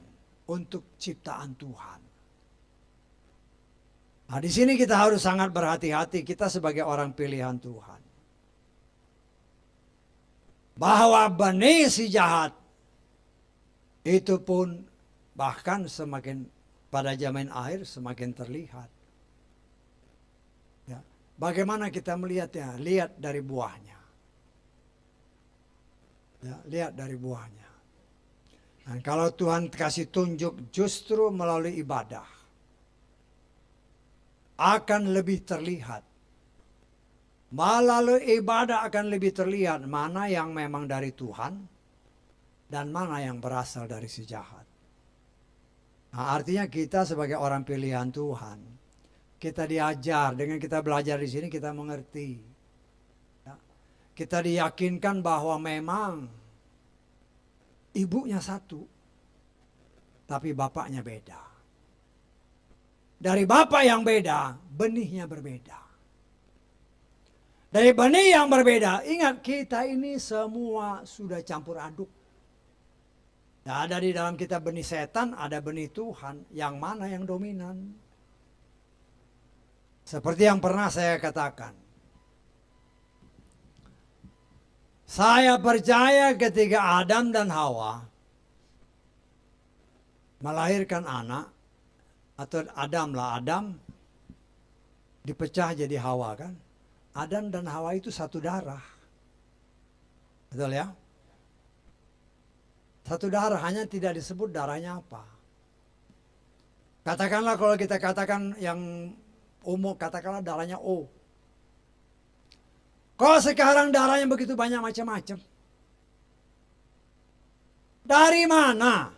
Untuk ciptaan Tuhan. Nah di sini kita harus sangat berhati-hati kita sebagai orang pilihan Tuhan. Bahwa benih si jahat itu pun bahkan semakin pada zaman akhir semakin terlihat. Ya. Bagaimana kita melihatnya? Lihat dari buahnya. Ya, lihat dari buahnya. Dan kalau Tuhan kasih tunjuk justru melalui ibadah. Akan lebih terlihat. Melalui ibadah akan lebih terlihat mana yang memang dari Tuhan. dan mana yang berasal dari si jahat. Nah, artinya kita sebagai orang pilihan Tuhan, kita diajar, dengan kita belajar di sini kita mengerti. Ya. Kita diyakinkan bahwa memang ibunya satu, tapi bapaknya beda. Dari bapak yang beda, benihnya berbeda. Dari benih yang berbeda, ingat kita ini semua sudah campur aduk. Nah, ada di dalam kita benih setan, ada benih Tuhan. Yang mana yang dominan? Seperti yang pernah saya katakan. Saya percaya ketika Adam dan Hawa melahirkan anak, atau Adam dipecah jadi Hawa kan. Adam dan Hawa itu satu darah. Betul ya? Satu darah, hanya tidak disebut darahnya apa. Katakanlah kalau kita katakan yang umum, katakanlah darahnya O. Kalau sekarang darahnya begitu banyak macam-macam. Dari mana?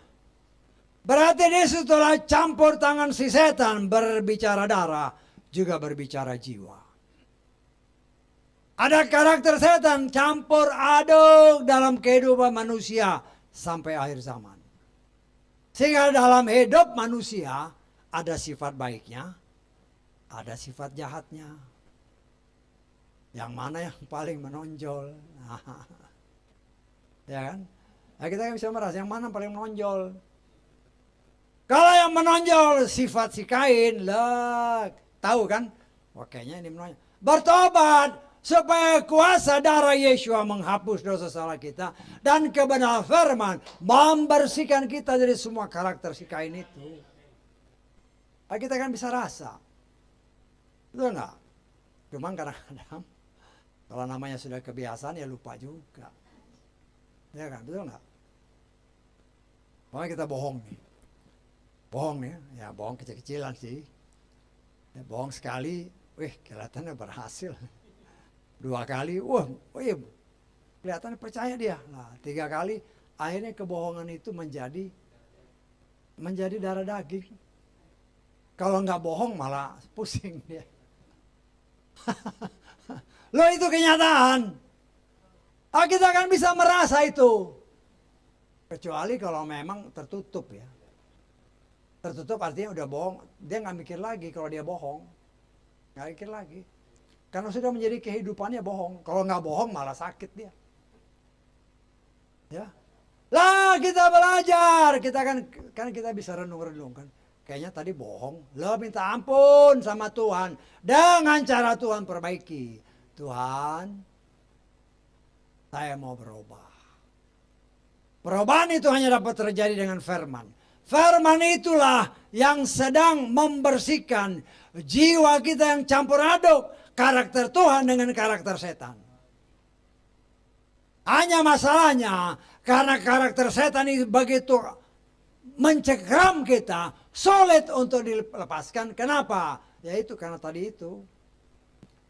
Berarti dia setelah campur tangan si setan berbicara darah, juga berbicara jiwa. Ada karakter setan campur aduk dalam kehidupan manusia sampai akhir zaman. Sehingga dalam hidup manusia ada sifat baiknya, ada sifat jahatnya. Yang mana yang paling menonjol? Ya kan? Nah, kita bisa merasa yang mana paling menonjol. Kalau yang menonjol sifat si Kain, tahu kan? Wah, kayaknya ini menonjol. Bertobat supaya kuasa darah Yesua menghapus dosa salah kita dan kebenaran firman membersihkan kita dari semua karakter si Kain itu. Nah, kita kan bisa rasa, betul nggak? Cuman kadang-kadang kalau namanya sudah kebiasaan ya lupa juga, ya kan? Betul nggak? Pokoknya kita bohong nih. Bohong ya bohong kecil-kecilan sih. Ya, bohong sekali, kelihatannya berhasil. 2 kali, kelihatannya percaya dia. Nah, 3 kali, akhirnya kebohongan itu menjadi darah daging. Kalau nggak bohong malah pusing dia. Loh, itu kenyataan. Kita kan bisa merasa itu. Kecuali kalau memang tertutup ya. Tertutup artinya udah bohong. Dia nggak mikir lagi kalau dia bohong. Nggak mikir lagi. Karena sudah menjadi kehidupannya bohong. Kalau nggak bohong malah sakit dia. Ya. Lah kita belajar. Kita kan kita bisa renung-renung kan. Kayaknya tadi bohong. Lah minta ampun sama Tuhan. Dengan cara Tuhan perbaiki. Tuhan, saya mau berubah. Perubahan itu hanya dapat terjadi dengan firman. Firman itulah yang sedang membersihkan jiwa kita yang campur aduk karakter Tuhan dengan karakter setan. Hanya masalahnya karena karakter setan ini begitu mencekram kita, sulit untuk dilepaskan. Kenapa? Yaitu karena tadi itu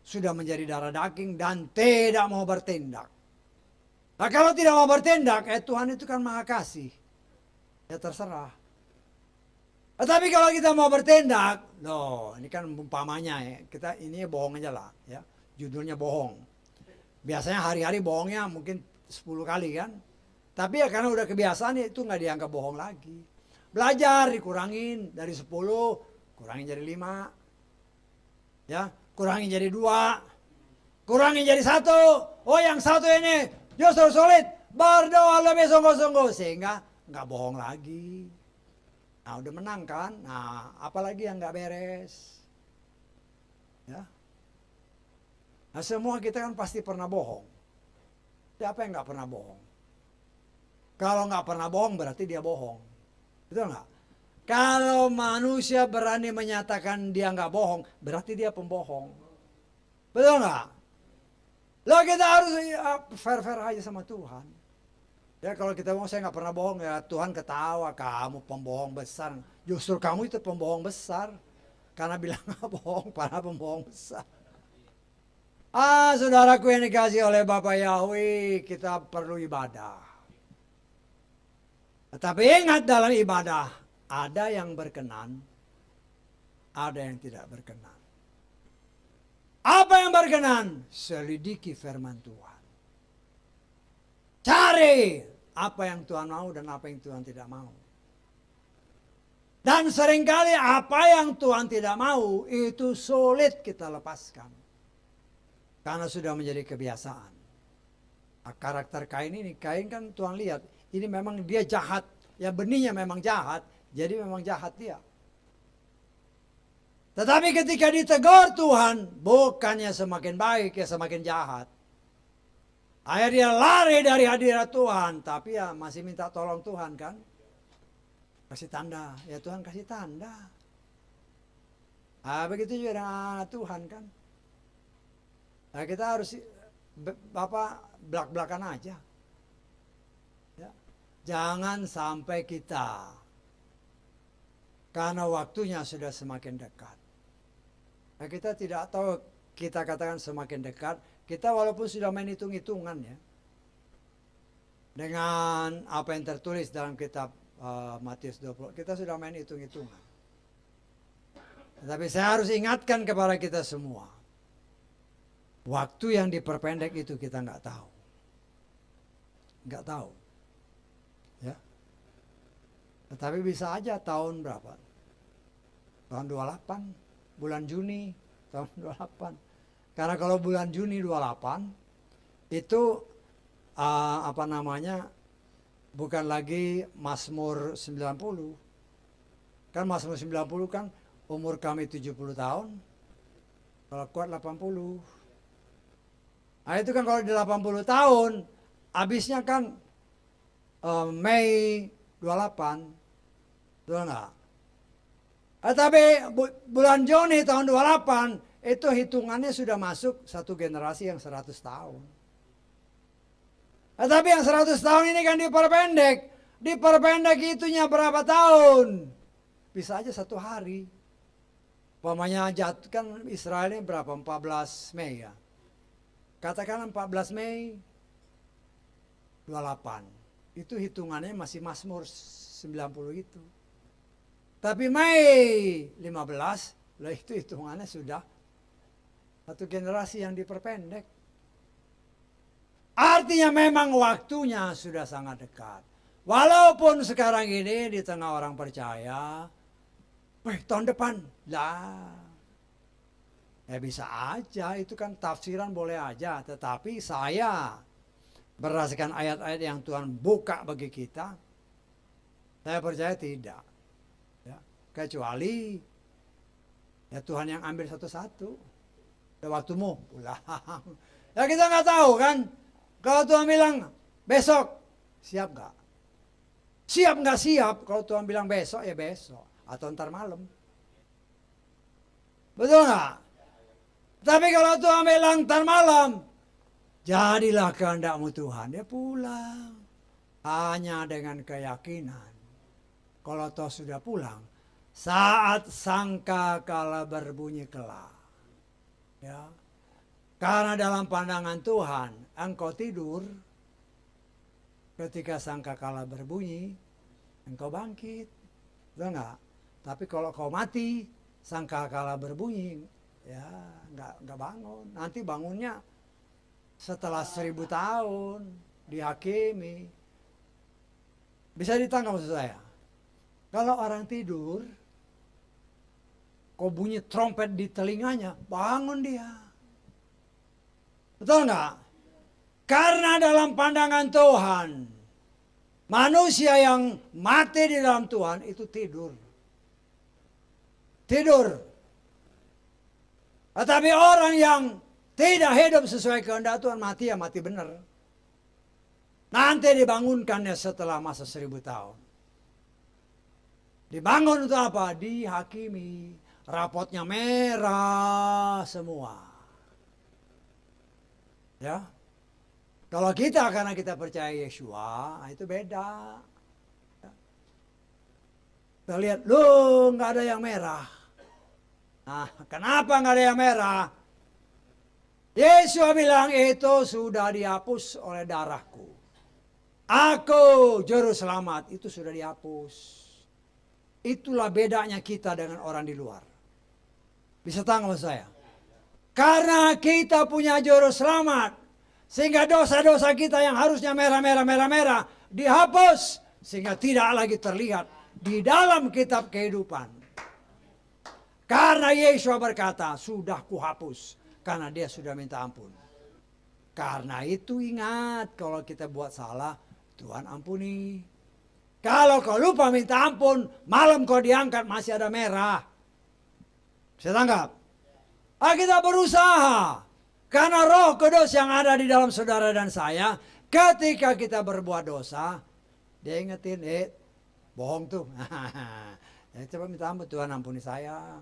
sudah menjadi darah daging dan tidak mau bertindak. Nah, kalau tidak mau bertindak, Tuhan itu kan Maha Kasih. Ya terserah. Tetapi kalau kita mau bertindak, ini kan umpamanya ya, kita ini bohong aja lah ya. Judulnya bohong. Biasanya hari-hari bohongnya mungkin 10 kali kan. Tapi ya karena udah kebiasaan itu nggak dianggap bohong lagi. Belajar dikurangin dari 10, kurangin jadi 5. Ya, kurangin jadi 2. Kurangin jadi 1. Oh, yang 1 ini justru sulit. Berdoa lebih sungguh-sungguh sehingga nggak bohong lagi. Nah, udah menang kan? Nah, apalagi yang nggak beres? Ya. Nah, semua kita kan pasti pernah bohong. Siapa yang nggak pernah bohong? Kalau nggak pernah bohong berarti dia bohong. Betul nggak? Kalau manusia berani menyatakan dia nggak bohong, berarti dia pembohong. Betul nggak? Loh, kita harus fair-fair aja sama Tuhan. Ya kalau kita mau saya nggak pernah bohong ya Tuhan ketawa, kamu pembohong besar. Justru kamu itu pembohong besar. Karena bilang nggak bohong, para pembohong besar. Saudaraku yang dikasih oleh Bapak Yahweh, kita perlu ibadah. Tetapi ingat dalam ibadah, ada yang berkenan, ada yang tidak berkenan. Apa yang berkenan? Selidiki firman Tuhan. Cari apa yang Tuhan mau dan apa yang Tuhan tidak mau. Dan seringkali apa yang Tuhan tidak mau itu sulit kita lepaskan. Karena sudah menjadi kebiasaan. Nah, karakter Kain ini, Kain kan Tuhan lihat, ini memang dia jahat. Ya benihnya memang jahat, jadi memang jahat dia. Tetapi ketika ditegur Tuhan, bukannya semakin baik, ya semakin jahat. Akhirnya dia lari dari hadirat Tuhan, tapi ya masih minta tolong Tuhan kan. Kasih tanda, ya Tuhan kasih tanda. Nah, begitu juga dengan Tuhan kan. Nah, kita harus belak-belakan aja. Ya. Jangan sampai kita, karena waktunya sudah semakin dekat. Nah, kita tidak tahu, kita katakan semakin dekat, kita walaupun sudah main hitung-hitungan ya. Dengan apa yang tertulis dalam kitab Matius 20, kita sudah main hitung-hitungan. Tapi saya harus ingatkan kepada kita semua, waktu yang diperpendek itu kita nggak tahu. Nggak tahu. Ya. Tetapi bisa aja tahun berapa? Tahun 28, bulan Juni tahun 28. Karena kalau bulan Juni 28 itu bukan lagi Mazmur 90. Kan Mazmur 90 kan umur kami 70 tahun. Kalau kuat 80. Nah itu kan kalau di 80 tahun, habisnya kan Mei 28. Betul enggak? Tapi bulan Juni tahun 28, itu hitungannya sudah masuk satu generasi yang 100 tahun. Tapi yang 100 tahun ini kan diperpendek. Diperpendek itunya berapa tahun? Bisa aja 1 hari. Umpamanya jatuh kan Israel ini berapa? 14 Mei ya. Katakan 14 Mei 28. Itu hitungannya masih Mazmur 90 itu. Tapi Mei 15, lah itu hitungannya sudah satu generasi yang diperpendek. Artinya memang waktunya sudah sangat dekat. Walaupun sekarang ini di tengah orang percaya, tahun depan lah. Ya bisa aja, itu kan tafsiran boleh aja. Tetapi saya berdasarkan ayat-ayat yang Tuhan buka bagi kita, saya percaya tidak. Ya, kecuali ya Tuhan yang ambil satu-satu. Ya waktumu pulang. Ya kita nggak tahu kan. Kalau Tuhan bilang besok, siap nggak? Siap nggak siap? Kalau Tuhan bilang besok, ya besok. Atau ntar malam. Betul nggak? Tapi kalau Tuhan bilang ntar malam, jadilah kehendakmu Tuhan. Dia pulang. Hanya dengan keyakinan. Kalau toh sudah pulang, saat sangka kala berbunyi kelak. Ya. Karena dalam pandangan Tuhan, engkau tidur, ketika sangkakala berbunyi, engkau bangkit. Betul enggak? Tapi kalau kau mati, sangkakala berbunyi, ya enggak bangun. Nanti bangunnya setelah 1000 tahun, dihakimi. Bisa ditangkap maksud saya? Kalau orang tidur, kau bunyi trompet di telinganya, bangun dia. Betul enggak? Karena dalam pandangan Tuhan, manusia yang mati di dalam Tuhan itu tidur. Tidur. Tetapi orang yang tidak hidup sesuai kehendak Tuhan mati ya mati benar. Nanti dibangunkannya setelah masa 1000 tahun. Dibangun untuk apa? Dihakimi. Rapotnya merah semua. Ya, kalau kita karena kita percaya Yeshua, itu beda. Ya. Kita lihat, nggak ada yang merah. Nah, kenapa nggak ada yang merah? Yesus bilang itu sudah dihapus oleh darahku. Aku juru selamat, itu sudah dihapus. Itulah bedanya kita dengan orang di luar. Bisa tanggung saya? Karena kita punya juru selamat, sehingga dosa-dosa kita yang harusnya merah dihapus, sehingga tidak lagi terlihat di dalam kitab kehidupan. Karena Yesus berkata, sudah kuhapus, karena dia sudah minta ampun. Karena itu ingat, kalau kita buat salah, Tuhan ampuni. Kalau kau lupa minta ampun, malam kau diangkat masih ada merah. Saya tangkap. Kita berusaha. Karena Roh Kudus yang ada di dalam saudara dan saya, ketika kita berbuat dosa, dia ingetin, bohong tuh. Coba minta ampun, Tuhan ampuni saya.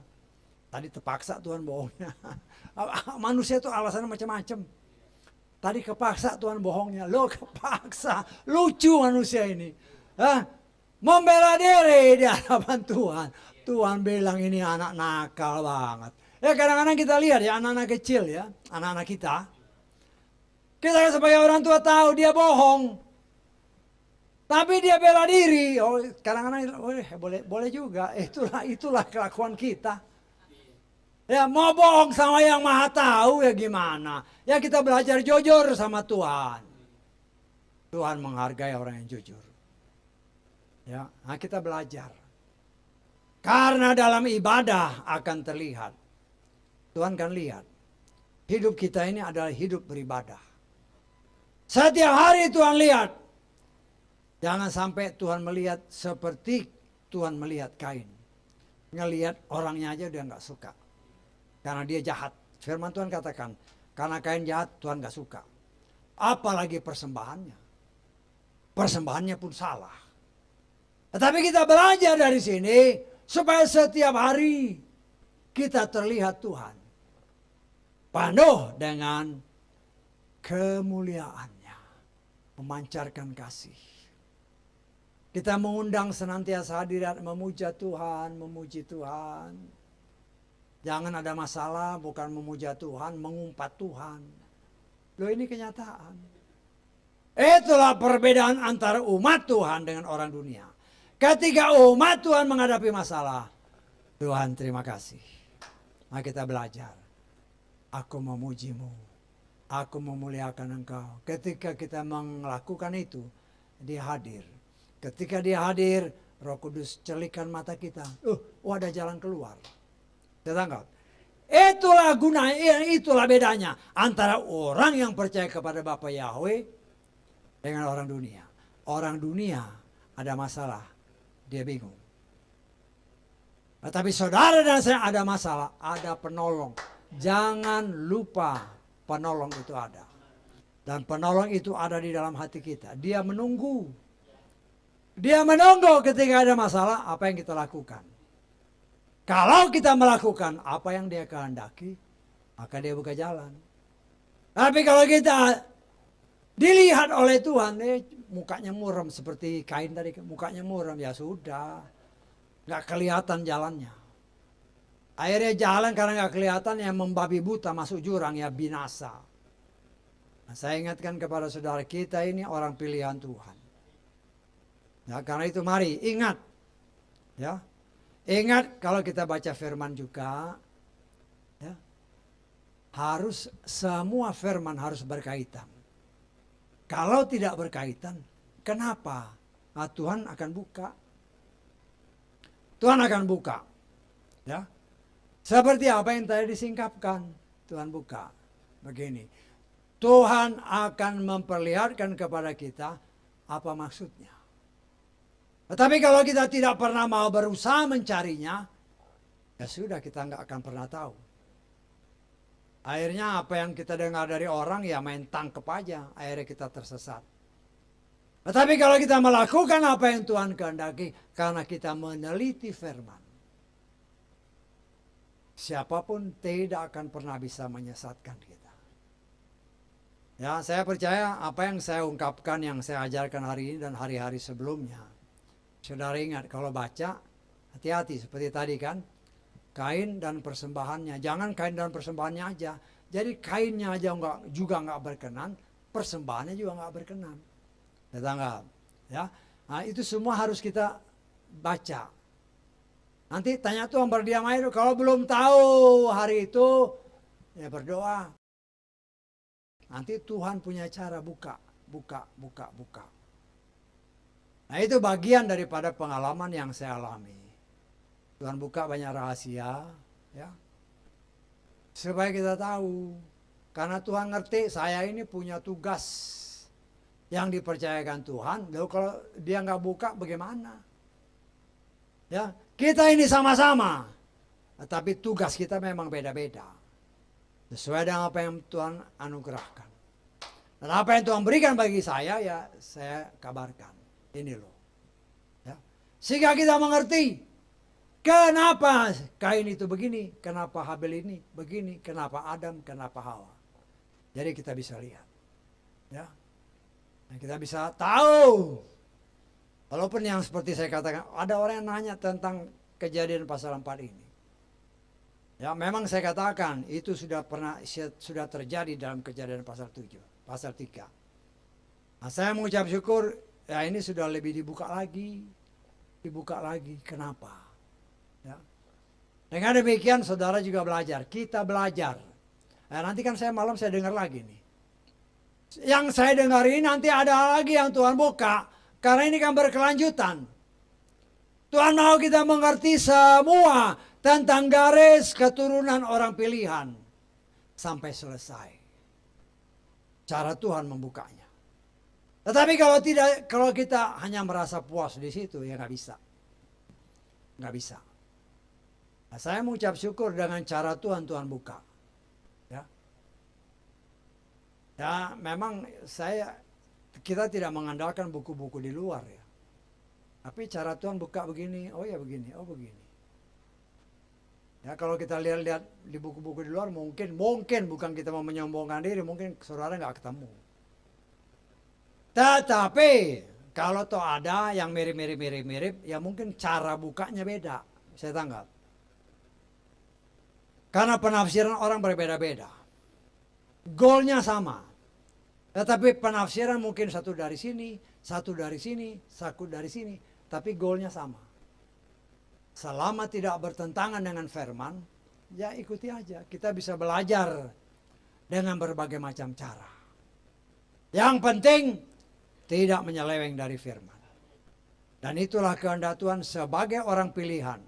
Tadi terpaksa Tuhan bohongnya. Manusia itu alasannya macam-macam. Tadi kepaksa Tuhan bohongnya. Lo kepaksa. Lucu manusia ini. Membela diri di hadapan Tuhan. Tuhan bilang ini anak nakal banget. Ya kadang-kadang kita lihat ya anak-anak kecil ya. Anak-anak kita. Kita sebagai orang tua tahu dia bohong. Tapi dia bela diri. Oh, kadang-kadang boleh juga. Itulah kelakuan kita. Ya mau bohong sama yang maha tahu ya gimana. Ya kita belajar jujur sama Tuhan. Tuhan menghargai orang yang jujur. Ya, nah kita belajar. Karena dalam ibadah akan terlihat. Tuhan kan lihat. Hidup kita ini adalah hidup beribadah. Setiap hari Tuhan lihat. Jangan sampai Tuhan melihat seperti Tuhan melihat Kain. Ngelihat orangnya aja dia nggak suka. Karena dia jahat. Firman Tuhan katakan, karena Kain jahat Tuhan gak suka. Apalagi persembahannya. Persembahannya pun salah. Tetapi kita belajar dari sini, supaya setiap hari kita terlihat Tuhan. Penuh dengan kemuliaannya. Memancarkan kasih. Kita mengundang senantiasa hadirat, memuja Tuhan, memuji Tuhan. Jangan ada masalah, bukan memuja Tuhan, mengumpat Tuhan. Loh ini kenyataan. Itulah perbedaan antara umat Tuhan dengan orang dunia. Ketika umat Tuhan menghadapi masalah, Tuhan terima kasih. Mari kita belajar. Aku memujimu. Aku memuliakan engkau. Ketika kita melakukan itu, dia hadir. Ketika dia hadir, Roh Kudus celikan mata kita. Ada jalan keluar. Tertangkap. Itulah gunanya, itulah bedanya antara orang yang percaya kepada Bapa Yahweh dengan orang dunia. Orang dunia ada masalah, dia bingung. Tapi saudara dan saya ada masalah, ada penolong. Jangan lupa penolong itu ada. Dan penolong itu ada di dalam hati kita. Dia menunggu. Dia menunggu ketika ada masalah, apa yang kita lakukan. Kalau kita melakukan apa yang dia kehendaki, maka dia buka jalan. Tapi kalau kita dilihat oleh Tuhan, mukanya muram seperti Kain tadi, mukanya muram, ya sudah. Gak kelihatan jalannya. Akhirnya jalan karena gak kelihatan, yang membabi buta masuk jurang, ya binasa. Nah, saya ingatkan kepada saudara kita ini orang pilihan Tuhan. Ya, karena itu mari ingat. Ya. Ingat kalau kita baca firman juga, ya, harus semua firman harus berkaitan. Kalau tidak berkaitan, kenapa? Nah, Tuhan akan buka. Tuhan akan buka. Ya. Seperti apa yang tadi disingkapkan, Tuhan buka. Begini, Tuhan akan memperlihatkan kepada kita apa maksudnya. Tetapi kalau kita tidak pernah mau berusaha mencarinya, ya sudah kita nggak akan pernah tahu. Akhirnya apa yang kita dengar dari orang ya main tangkep aja, akhirnya kita tersesat. Tetapi kalau kita melakukan apa yang Tuhan kehendaki, karena kita meneliti firman, siapapun tidak akan pernah bisa menyesatkan kita. Ya, saya percaya apa yang saya ungkapkan, yang saya ajarkan hari ini dan hari-hari sebelumnya. Saudara ingat kalau baca, hati-hati seperti tadi kan. Kain dan persembahannya. Jangan kain dan persembahannya aja. Jadi kainnya aja juga nggak berkenan, persembahannya juga nggak berkenan. Saya tanggap. Ya. Nah, itu semua harus kita baca. Nanti tanya Tuhan berdiam air. Kalau belum tahu hari itu, ya berdoa. Nanti Tuhan punya cara buka. Nah, itu bagian daripada pengalaman yang saya alami. Tuhan buka banyak rahasia, ya, supaya kita tahu. Karena Tuhan ngerti saya ini punya tugas yang dipercayakan Tuhan. Lalu kalau dia nggak buka bagaimana? Ya, kita ini sama-sama, tapi tugas kita memang beda-beda. Sesuai dengan apa yang Tuhan anugerahkan. Dan apa yang Tuhan berikan bagi saya, ya saya kabarkan. Ini loh. Ya. Sehingga kita mengerti kenapa Kain itu begini, kenapa Habel ini begini, kenapa Adam, kenapa Hawa. Jadi kita bisa lihat. Ya. Dan kita bisa tahu. Walaupun yang seperti saya katakan, ada orang yang nanya tentang Kejadian pasal 4 ini. Ya, memang saya katakan itu sudah terjadi dalam Kejadian pasal 7, pasal 3. Nah, saya mengucap syukur, ya ini sudah lebih dibuka lagi. Kenapa? Ya. Dengan demikian saudara juga belajar, kita belajar. Nah, nanti kan malam saya dengar lagi nih. Yang saya dengar ini nanti ada lagi yang Tuhan buka, karena ini kan berkelanjutan. Tuhan mau kita mengerti semua tentang garis keturunan orang pilihan sampai selesai. Cara Tuhan membukanya. Tetapi kalau kita hanya merasa puas di situ, ya nggak bisa. Nah, saya mengucap syukur dengan cara Tuhan buka. Ya, ya memang kita tidak mengandalkan buku-buku di luar ya. Tapi cara Tuhan buka begini, oh ya begini, oh begini. Ya kalau kita lihat di buku-buku di luar mungkin bukan kita mau menyombongkan diri, mungkin saudara nggak ketemu. Tetapi kalau toh ada yang mirip, ya mungkin cara bukanya beda. Saya tanggap. Karena penafsiran orang berbeda-beda. Goalnya sama. Tetapi penafsiran mungkin satu dari sini, satu dari sini, tapi goalnya sama. Selama tidak bertentangan dengan firman, ya ikuti aja. Kita bisa belajar dengan berbagai macam cara. Yang penting tidak menyeleweng dari firman. Dan itulah kehendak Tuhan sebagai orang pilihan.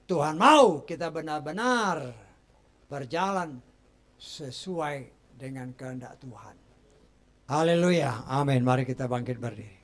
Tuhan mau kita benar-benar berjalan sesuai dengan kehendak Tuhan. Haleluya, amin. Mari kita bangkit berdiri.